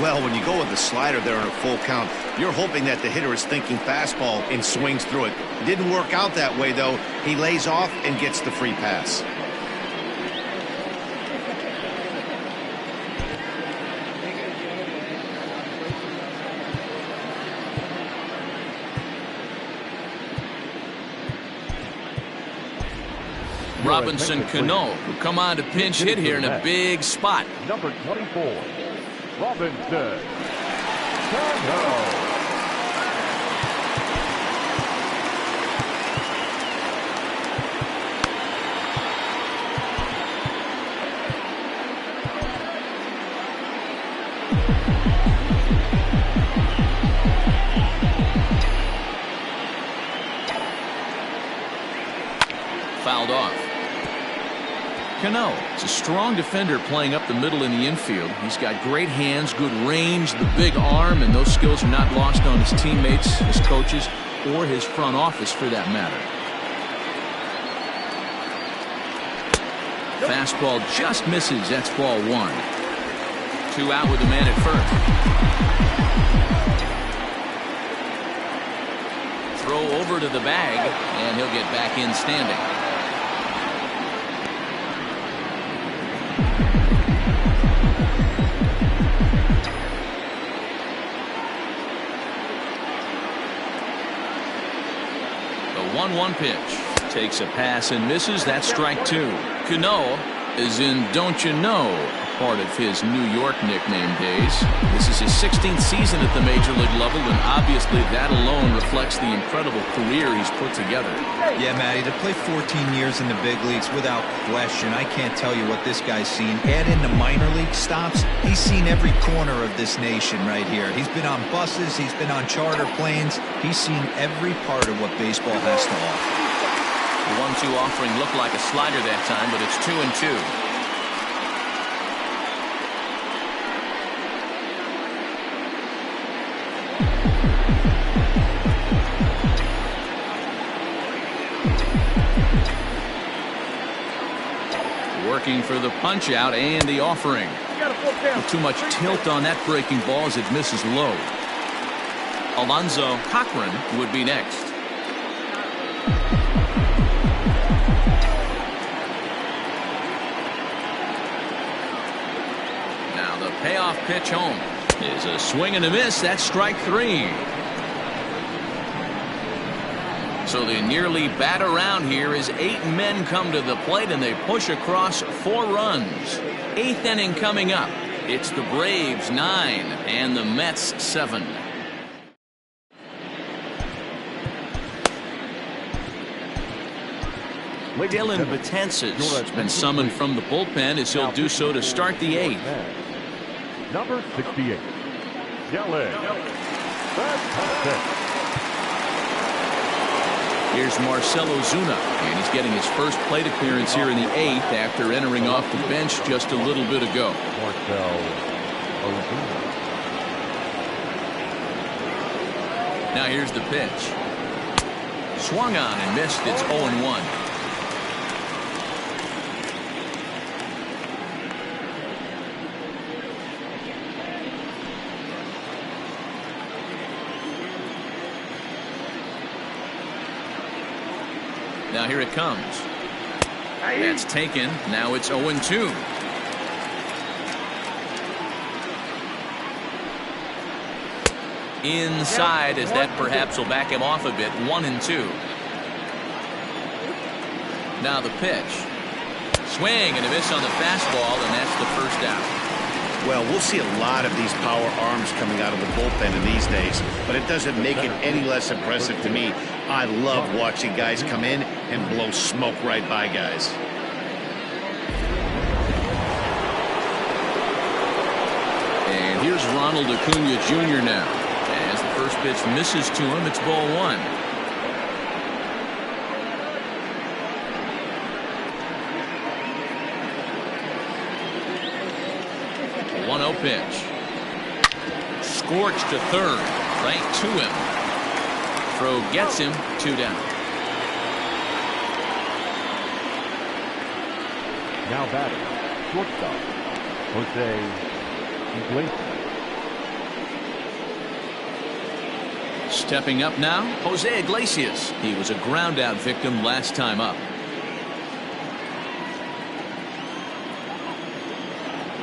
Well, when you go with the slider there on a full count, you're hoping that the hitter is thinking fastball and swings through it. Didn't work out that way, though. He lays off and gets the free pass. Robinson Cano, who come on to pinch hit here in a big spot. Number 24, Robinson Cano. Fouled off. Cano is a strong defender playing up the middle in the infield. He's got great hands, good range, the big arm, and those skills are not lost on his teammates, his coaches, or his front office for that matter. Fastball just misses. That's ball 1. 2 out with the man at first. Throw over to the bag, and he'll get back in standing. The 1-1 pitch. Takes a pass and misses. That's strike 2. Cano is in Don't You Know, part of his New York nickname days. This is his 16th season at the major league level, and obviously that alone reflects the incredible career he's put together. Yeah, Matty, to play 14 years in the big leagues, without question, I can't tell you what this guy's seen. Add in the minor league stops, he's seen every corner of this nation right here. He's been on buses, he's been on charter planes, he's seen every part of what baseball has to offer. The 1-2 offering looked like a slider that time, but it's 2-2. Working for the punch out and the offering. Too much tilt on that breaking ball as it misses low. Alonzo Cochran would be next. Now the payoff pitch home is a swing and a miss. That's strike 3. So they nearly bat around here as 8 men come to the plate and they push across 4 runs. 8th inning coming up. It's the Braves 9 and the Mets 7. Dylan Betances has been summoned from the bullpen as he'll do so to start the 8th. Number 68, Dylan Betances. Here's Marcell Ozuna, and he's getting his first plate appearance here in the 8th after entering off the bench just a little bit ago. Marcell Ozuna. Now here's the pitch. Swung on and missed. It's 0-1. Now here it comes. That's taken. Now it's 0-2. Inside, as that perhaps will back him off a bit. 1-2. Now the pitch. Swing and a miss on the fastball, and that's the first out. Well, we'll see a lot of these power arms coming out of the bullpen in these days, but it doesn't make it any less impressive to me. I love watching guys come in and blow smoke right by guys. And here's Ronald Acuna Jr. now. As the first pitch misses to him, it's ball one. 1-0 pitch. Scorched to third. Right to him. Throw gets him. 2 down. Now batting, shortstop, Jose Iglesias. Stepping up now, Jose Iglesias. He was a ground-out victim last time up.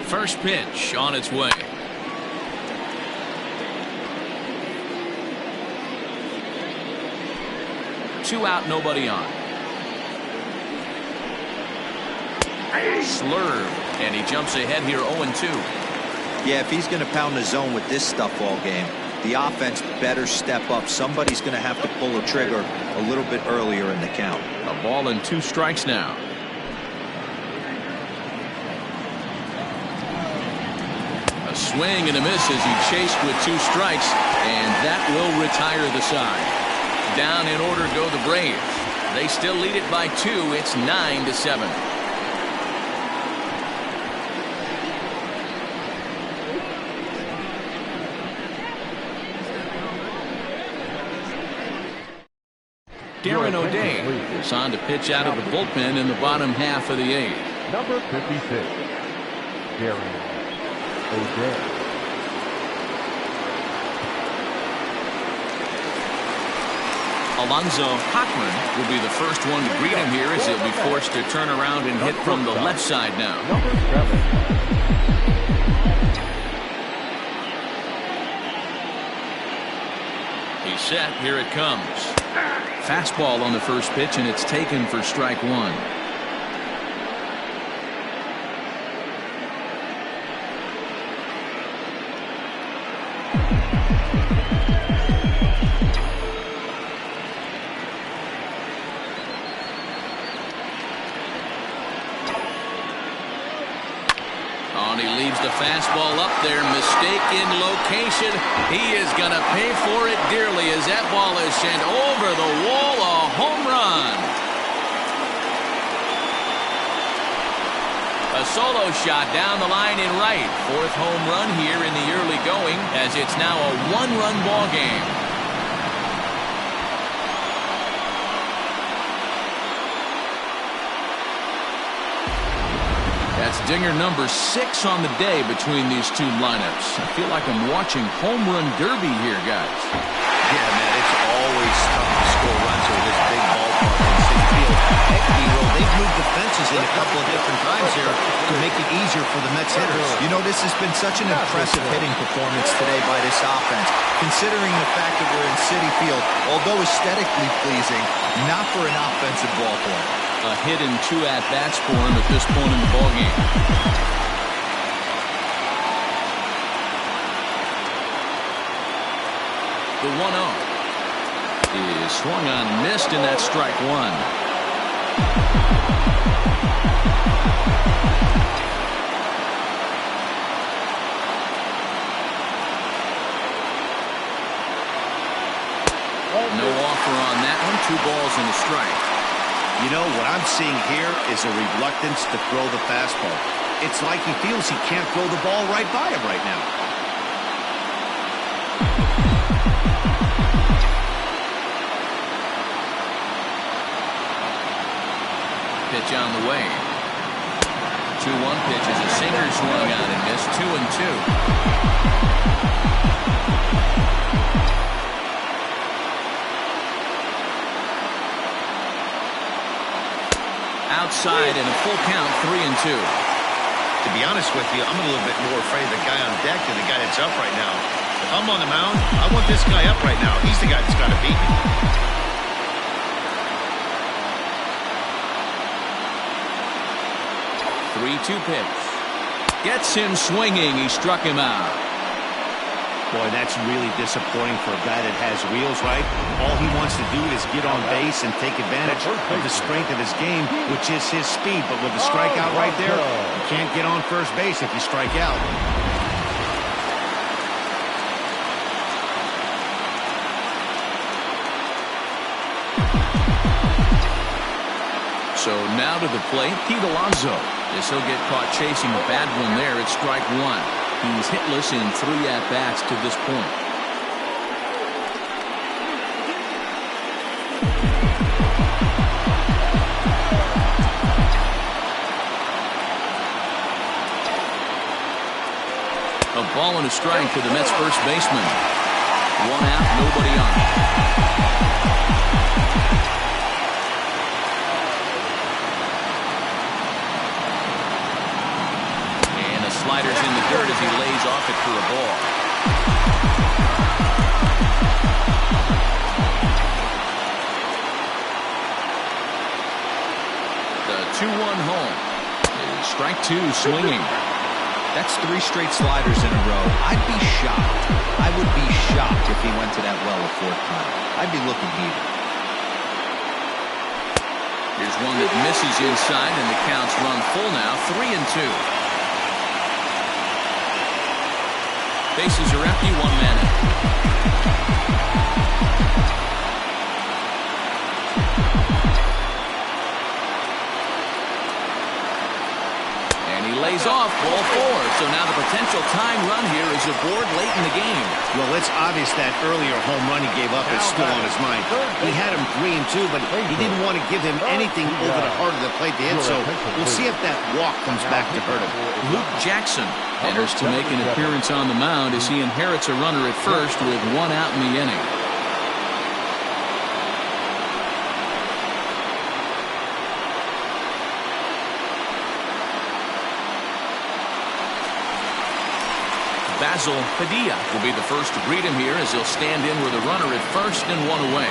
First pitch on its way. Two out, nobody on. Slurve, and he jumps ahead here 0-2. Yeah, if he's going to pound the zone with this stuff all game, the offense better step up. Somebody's going to have to pull a trigger a little bit earlier in the count. A ball and 2 strikes now. A swing and a miss as he chased with 2 strikes, and that will retire the side. Down in order go the Braves. They still lead it by 2. It's 9-7. Darren O'Day is on to pitch out of the bullpen in the bottom half of the 8th. Number 56, Darren O'Day. Alonzo Hockman will be the first one to greet him here as he'll be forced to turn around and hit from the left side now. Number 7. He's set. Here it comes. Fastball on the first pitch, and it's taken for strike 1. He leaves the fastball up there. Mistake in location. He is going to pay for it dearly as that ball is sent over the wall. A home run. A solo shot down the line in right. 4th home run here in the early going as it's now a 1-run ball game. That's dinger number 6 on the day between these two lineups. I feel like I'm watching home run derby here, guys. Yeah, man, it's always tough to score runs over this big ballpark in Citi Field. Heck, Hero, they've moved the fences in a couple of different times here to make it easier for the Mets hitters. You know, this has been such an impressive hitting performance today by this offense, considering the fact that we're in Citi Field, although aesthetically pleasing, not for an offensive ballpark. A hit and 2 at-bats for him at this point in the ballgame. The 1-0 is swung on, missed, and that's strike 1. No offer on that one. 2 balls and a strike. You know, what I'm seeing here is a reluctance to throw the fastball. It's like he feels he can't throw the ball right by him right now. Pitch on the way. 2-1 pitch is a sinker swung on and missed. 2-2. Outside and a full count, 3-2. To be honest with you, I'm a little bit more afraid of the guy on deck than the guy that's up right now. If I'm on the mound, I want this guy up right now. He's the guy that's got to beat me. 3-2 pitch. Gets him swinging. He struck him out. Boy, that's really disappointing for a guy that has wheels, right? All he wants to do is get on base and take advantage of the strength of his game, which is his speed. But with the strikeout right there, you can't get on first base if you strike out. So now to the plate, Pete Alonso. As he'll get caught chasing a bad one there at strike one. He's hitless in 3 at-bats to this point. A ball and a strike to the Mets first baseman. 1 out, nobody on. Sliders in the dirt as he lays off it for a ball. The 2-1 home. Strike 2 swinging. That's 3 straight sliders in a row. I'd be shocked. I would be shocked if he went to that well a 4th time. I'd be looking heated. Here's one that misses inside, and the count's run full now. 3-2. Bases are empty, 1 man in. And he lays off, ball 4. So now the potential tying run here is aboard late in the game. Well, it's obvious that earlier home run he gave up is still on his mind. He had him 3-2, but he didn't want to give him anything over the heart of the plate to hit, so we'll see if that walk comes back to hurt him. Luke Jackson enters to make an appearance on the mound as he inherits a runner at first with 1 out in the inning. Basil Padilla will be the first to greet him here as he'll stand in with a runner at first and 1 away.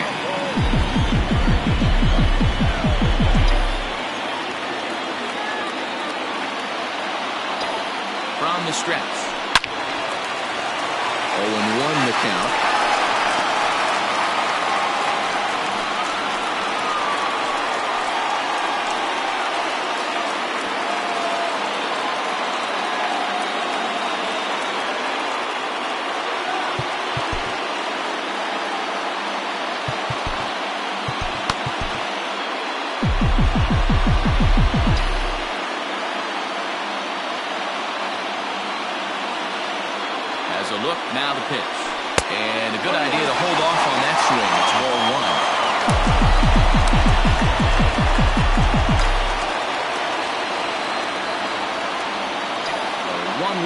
From the stretch. 0-1 the count. A look, now the pitch. And a good idea to hold off on that swing. It's ball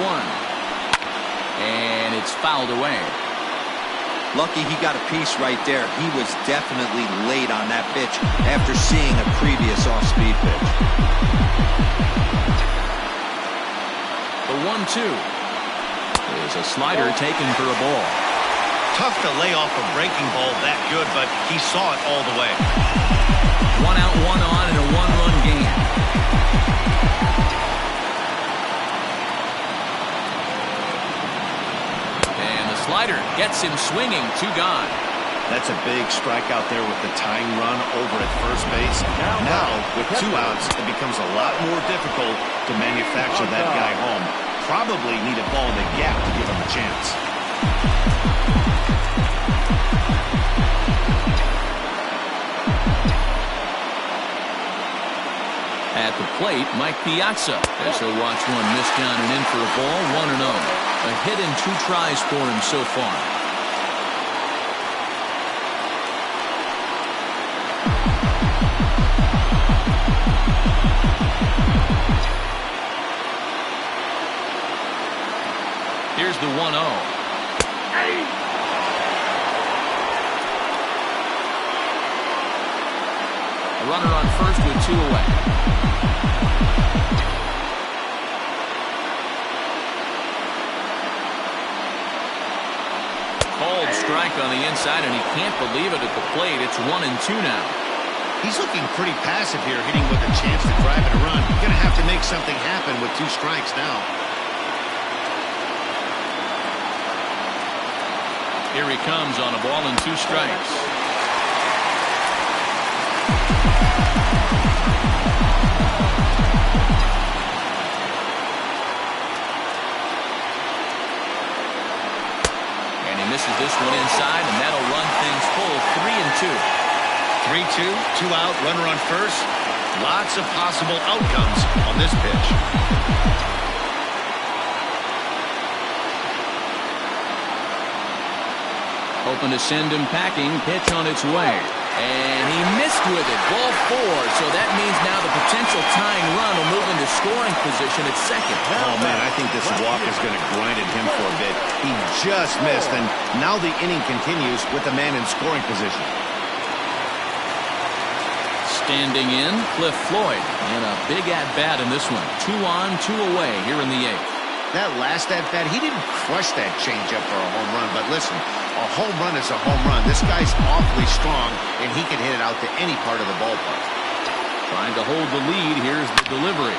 1. 1-1. And it's fouled away. Lucky he got a piece right there. He was definitely late on that pitch after seeing a previous off-speed pitch. The 1-2. Is a slider taken for a ball. Tough to lay off a breaking ball that good, but he saw it all the way. 1 out, 1 on in a 1-run game. And the slider gets him swinging. 2 gone. That's a big strikeout there with the tying run over at first base. Now, with 2 outs, it becomes a lot more difficult to manufacture that guy home. Probably need a ball in the gap to give him a chance. At the plate, Mike Piazza, as he'll watch one miss down and in for a ball. 1-0. A hit in 2 tries for him so far. Here's the 1-0. A runner on first with 2 away. Called strike on the inside, and he can't believe it at the plate. It's 1-2 now. He's looking pretty passive here, hitting with a chance to drive it a run. You're going to have to make something happen with 2 strikes now. Here he comes on a ball and 2 strikes. And he misses this one inside, and that'll run things full 3-2. 3-2, 2 out, runner on first. Lots of possible outcomes on this pitch. Hoping to send him packing. Pitch on its way. And he missed with it. Ball 4. So that means now the potential tying run will move into scoring position at second. Oh, man, I think this walk is going to grind at him for a bit. He just missed, and now the inning continues with the man in scoring position. Standing in, Cliff Floyd. And a big at-bat in this one. 2 on, 2 away here in the 8th. That last at-bat, he didn't crush that changeup for a home run, but listen, a home run is a home run. This guy's awfully strong, and he can hit it out to any part of the ballpark. Trying to hold the lead. Here's the delivery.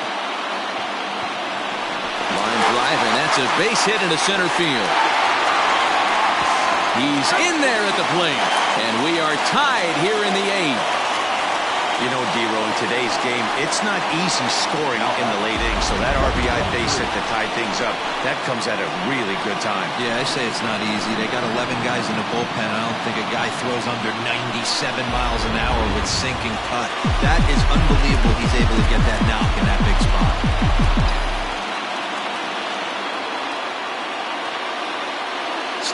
Line drive, and that's a base hit into center field. He's in there at the plate, and we are tied here in the 8th. You know, D-Row, in today's game, it's not easy scoring in the late innings, so that RBI base hit to tie things up, that comes at a really good time. Yeah, I say it's not easy. They got 11 guys in the bullpen. I don't think a guy throws under 97 miles an hour with sinking cut. That is unbelievable he's able to get that knock in that big spot.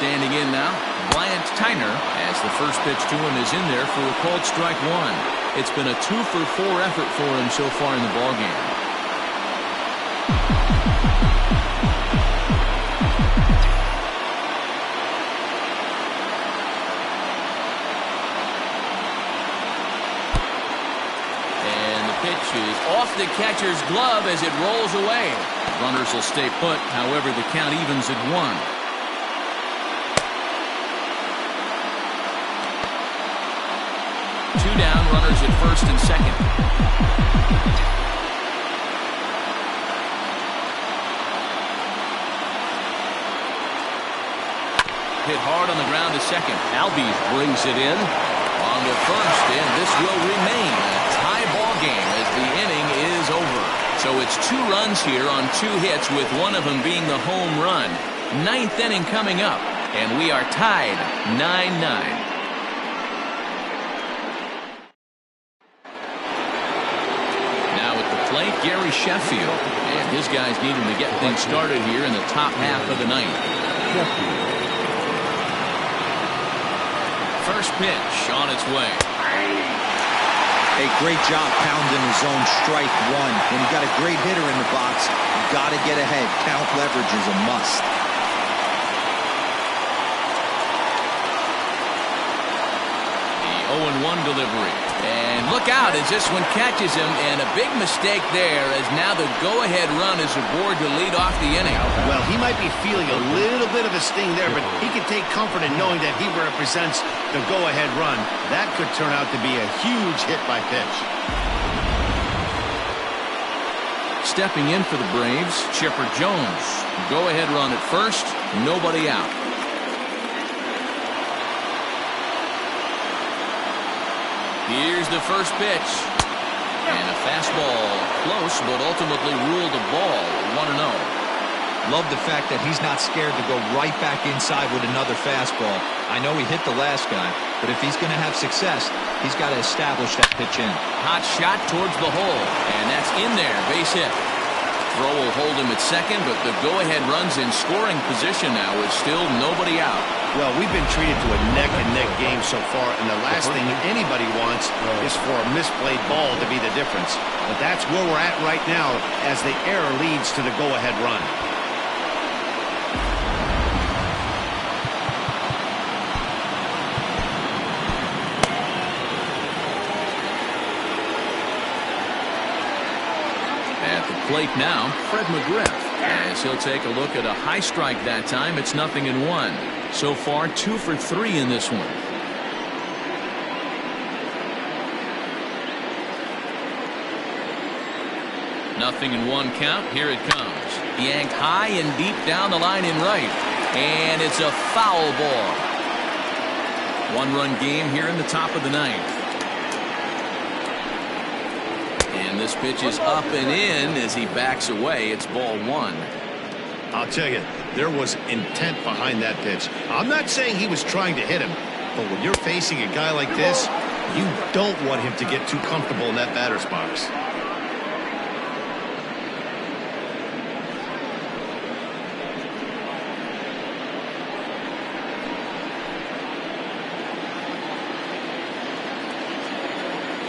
Standing in now, Bryant Tyner, as the first pitch to him is in there for a called strike 1. It's been a 2-for-4 effort for him so far in the ballgame. And the pitch is off the catcher's glove as it rolls away. Runners will stay put, however the count evens at 1. 2 down, runners at first and second. Hit hard on the ground to second. Albies brings it in on to first, and this will remain a tie ball game as the inning is over. So it's 2 runs here on 2 hits, with one of them being the home run. 9th inning coming up, and we are tied 9-9. Gary Sheffield, and his guys need him to get things started here in the top half of the 9th. First pitch on its way. A great job pounding the zone strike 1. When you got a great hitter in the box, you got to get ahead. Count leverage is a must. The 0-1 delivery. And look out as this one catches him, and a big mistake there as now the go-ahead run is aboard to lead off the inning. Well, he might be feeling a little bit of a sting there, but he can take comfort in knowing that he represents the go-ahead run. That could turn out to be a huge hit by pitch. Stepping in for the Braves, Chipper Jones. Go-ahead run at first, nobody out. Here's the first pitch. And a fastball close, but ultimately ruled a ball. 1-0. Love the fact that he's not scared to go right back inside with another fastball. I know he hit the last guy, but if he's going to have success, he's got to establish that pitch in. Hot shot towards the hole, and that's in there. Base hit. Throw will hold him at second, but the go-ahead runs in scoring position now with still nobody out. Well, we've been treated to a neck-and-neck game so far, and the last thing anybody wants is for a misplayed ball to be the difference. But that's where we're at right now as the error leads to the go-ahead run. At the plate now, Fred McGriff, as he'll take a look at a high strike that time. It's 0-1. So far, 2 for 3 in this one. Nothing in 1 count. Here it comes. Yanked high and deep down the line in right. And it's a foul ball. One-run game here in the top of the ninth. And this pitch is up and in as he backs away. It's ball one. I'll tell you, there was intent behind that pitch. I'm not saying he was trying to hit him, but when you're facing a guy like this, you don't want him to get too comfortable in that batter's box.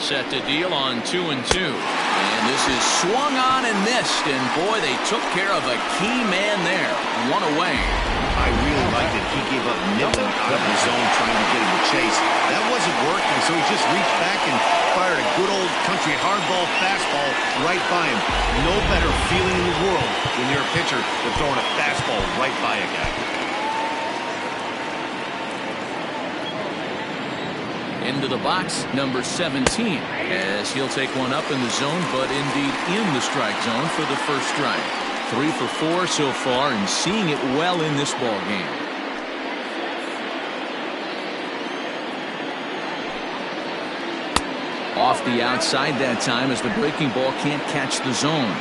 Set to deal on 2-2. And this is swung on and missed. And boy, they took care of a key man there. One away. I really liked it. He gave up nibbling out of the zone trying to get him to chase. That wasn't working, so he just reached back and fired a good old country hardball fastball right by him. No better feeling in the world when you're a pitcher than throwing a fastball right by a guy. Into the box, number 17, as he'll take one up in the zone, but indeed in the strike zone for the first strike. 3 for 4 so far and seeing it well in this ball game. Off the outside that time as the breaking ball can't catch the zone.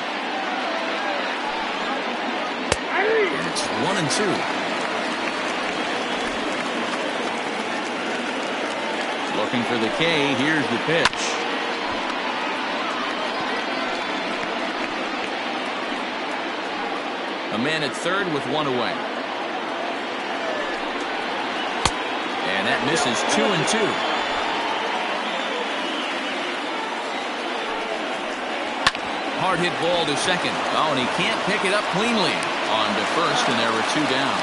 And it's 1-2. Looking for the K. Here's the pitch. A man at third with one away. And that misses 2-2. Hard hit ball to second. Oh, and he can't pick it up cleanly. On to first, and there were 2 down.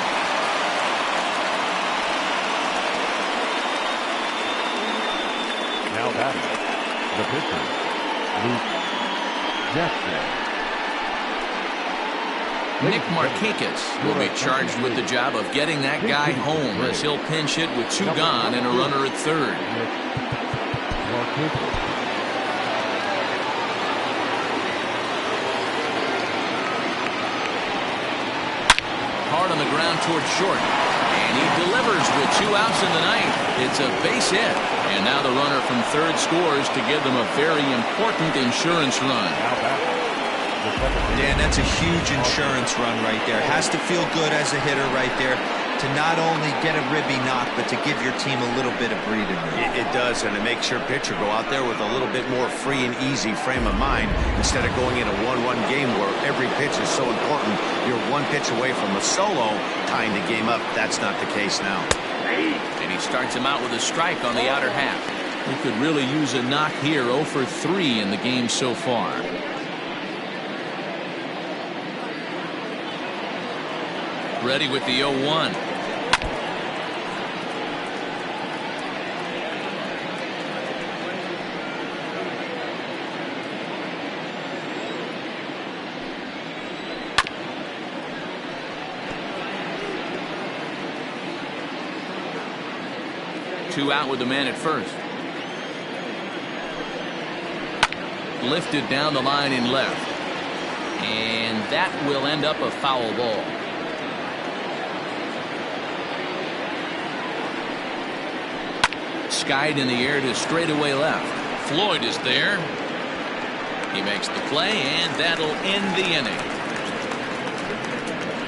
Now batting, the pitcher, Luke Jackson. Nick Markakis will be charged with the job of getting that guy home as he'll pinch hit with 2 gone and a runner at third. Hard on the ground towards short. And he delivers with 2 outs in the ninth. It's a base hit. And now the runner from third scores to give them a very important insurance run. Dan, that's a huge insurance run right there. Has to feel good as a hitter right there to not only get a ribby knock, but to give your team a little bit of breathing room. It does, and it makes your pitcher go out there with a little bit more free and easy frame of mind instead of going in a one-run game where every pitch is so important. You're one pitch away from a solo tying the game up. That's not the case now. And he starts him out with a strike on the outer half. He could really use a knock here. 0 for 3 in the game so far. Ready with the 0-1. Two out with the man at first. Lifted down the line in left. And that will end up a foul ball. Skied in the air to straightaway left. Floyd is there. He makes the play, and that'll end the inning.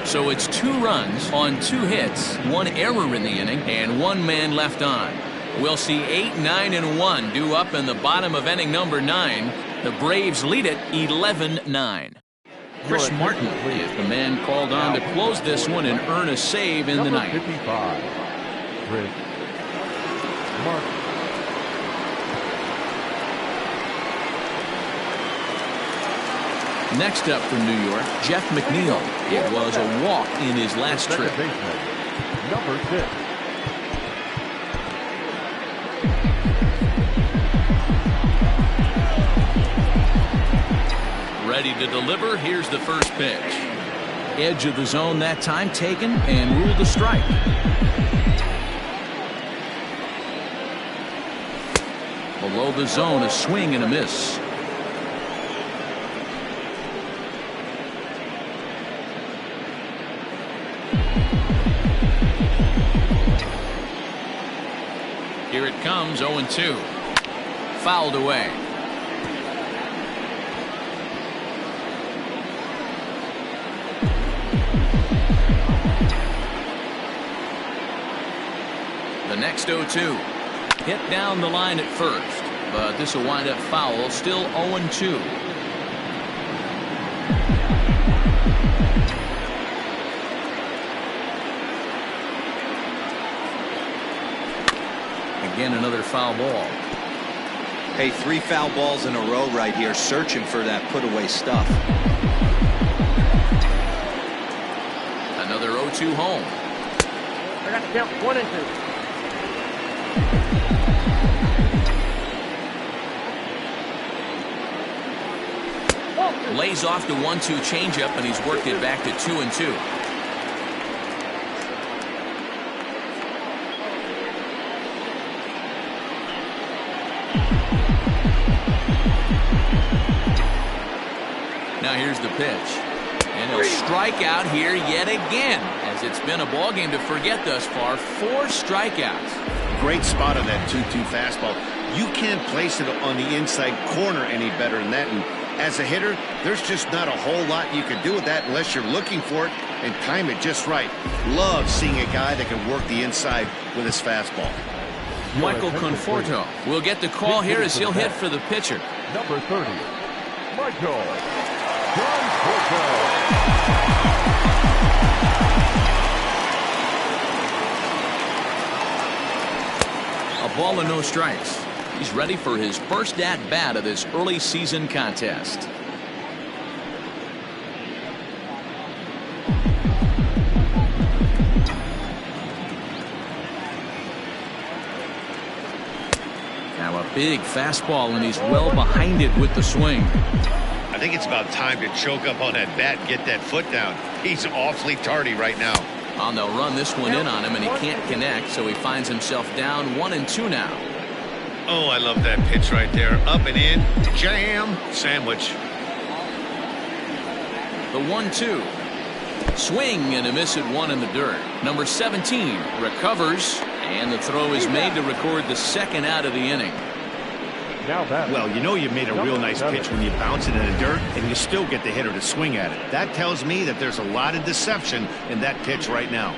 So it's 2 runs on 2 hits, 1 error in the inning, and 1 man left on. We'll see 8, 9, and 1 due up in the bottom of inning number 9. The Braves lead it 11-9. Chris Martin is the man called on to close this one and earn a save in the ninth. 55, Chris Martin. Next up from New York, Jeff McNeil. It was a walk in his last trip. Baseman, number 6. Ready to deliver. Here's the first pitch. Edge of the zone that time taken and ruled a strike. Below the zone, a swing and a miss. Here it comes, 0-2. Fouled away. The next 0-2. Hit down the line at first, but this will wind up foul. Still 0-2. Again, another foul ball. Hey, 3 foul balls in a row right here, searching for that put-away stuff. Another 0-2 home. I got to count 1 and 2. Lays off the 1-2 changeup, and he's worked it back to 2-2. Now here's the pitch. And he'll strike out here yet again, as it's been a ball game to forget thus far. 4 strikeouts. Great spot on that 2-2 fastball. You can't place it on the inside corner any better than that. And as a hitter, there's just not a whole lot you can do with that unless you're looking for it and time it just right. Love seeing a guy that can work the inside with his fastball. Michael Conforto will get the call here as he'll hit for the pitcher. Number 30, Michael Conforto. A ball and no strikes. He's ready for his first at-bat of this early season contest. Now a big fastball, and he's well behind it with the swing. I think it's about time to choke up on that bat and get that foot down. He's awfully tardy right now. And they'll run this one in on him, and he can't connect, so he finds himself down 1-2 now. Oh, I love that pitch right there. Up and in, jam, sandwich. The 1-2. Swing and a miss at 1 in the dirt. Number 17 recovers, and the throw is made to record the second out of the inning. Now that. Well, you know you made a real nice pitch when you bounce it in the dirt and you still get the hitter to swing at it. That tells me that there's a lot of deception in that pitch right now.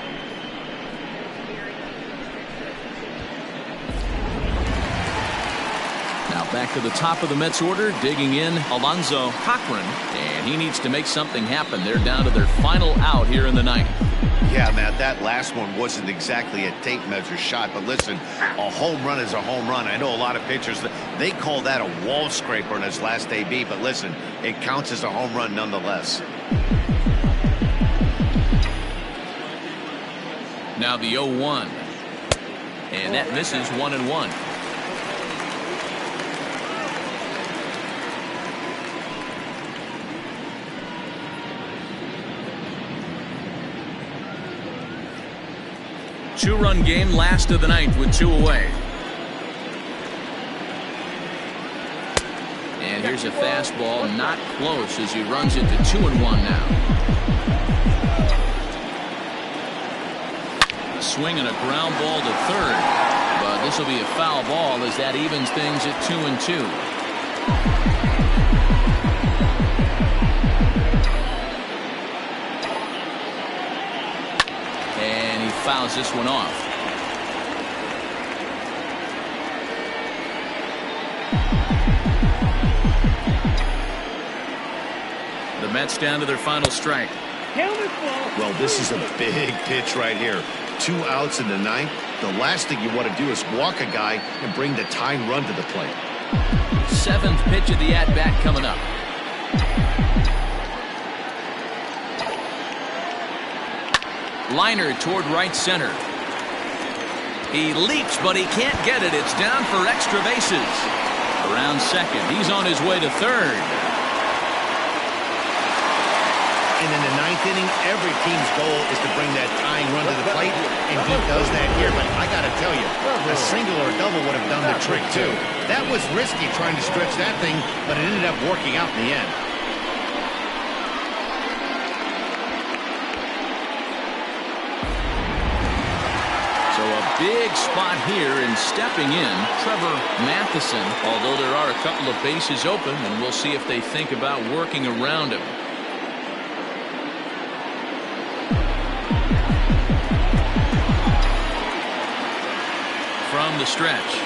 Now back to the top of the Mets order, digging in Alonzo Cochran, and he needs to make something happen. They're down to their final out here in the ninth. Yeah, man, that last one wasn't exactly a tape measure shot, but listen, a home run is a home run. I know a lot of pitchers, they call that a wall scraper in his last AB, but listen, it counts as a home run nonetheless. Now the 0-1, and that misses 1-1. Two-run game, last of the ninth with 2 away. And here's a fastball, not close, as he runs it to 2-1 now. A swing and a ground ball to third, but this will be a foul ball as that evens things at 2-2. Fouls this one off. The Mets down to their final strike. Well, this is a big pitch right here. 2 outs in the ninth. The last thing you want to do is walk a guy and bring the tying run to the plate. 7th pitch of the at-bat coming up. Liner toward right center. He leaps, but he can't get it. It's down for extra bases. Around second. He's on his way to third. And in the ninth inning, every team's goal is to bring that tying run to the plate, and he does that here. But I got to tell you, a single or a double would have done the trick, too. That was risky trying to stretch that thing, but it ended up working out in the end. A big spot here, and stepping in, Trevor Matheson. Although there are a couple of bases open, and we'll see if they think about working around him. From the stretch.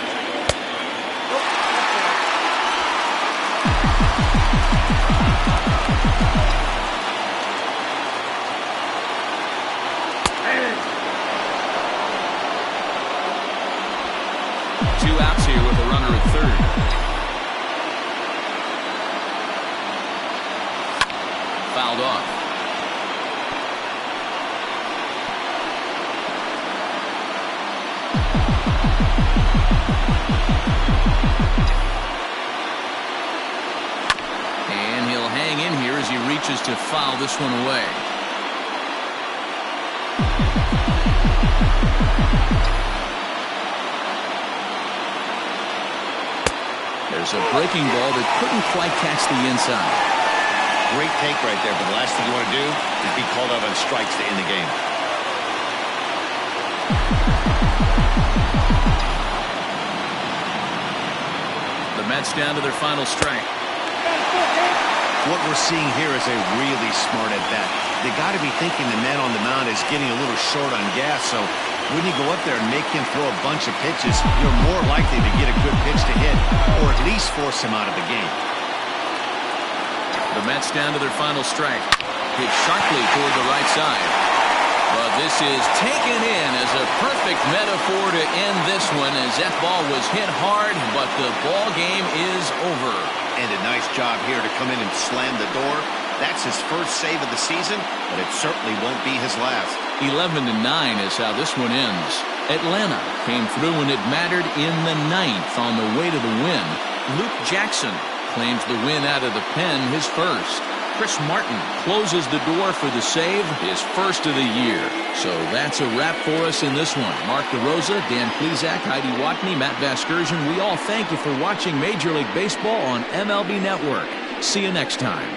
Two outs here with a runner at third. Fouled off. And he'll hang in here as he reaches to foul this one away. There's a breaking ball that couldn't quite catch the inside. Great take right there, but the last thing you want to do is be called out on strikes to end the game. The Mets down to their final strike. What we're seeing here is a really smart at-bat. They got to be thinking the man on the mound is getting a little short on gas, so when you go up there and make him throw a bunch of pitches, you're more likely to get a good pitch to hit, or at least force him out of the game. The Mets down to their final strike. Hit sharply toward the right side. But this is taken in as a perfect metaphor to end this one, as that ball was hit hard, but the ball game is over. And a nice job here to come in and slam the door. That's his first save of the season, but it certainly won't be his last. 11-9 is how this one ends. Atlanta came through when it mattered in the ninth on the way to the win. Luke Jackson claims the win out of the pen, his first. Chris Martin closes the door for the save, his first of the year. So that's a wrap for us in this one. Mark DeRosa, Dan Plezak, Heidi Watney, Matt Vasgersian, we all thank you for watching Major League Baseball on MLB Network. See you next time.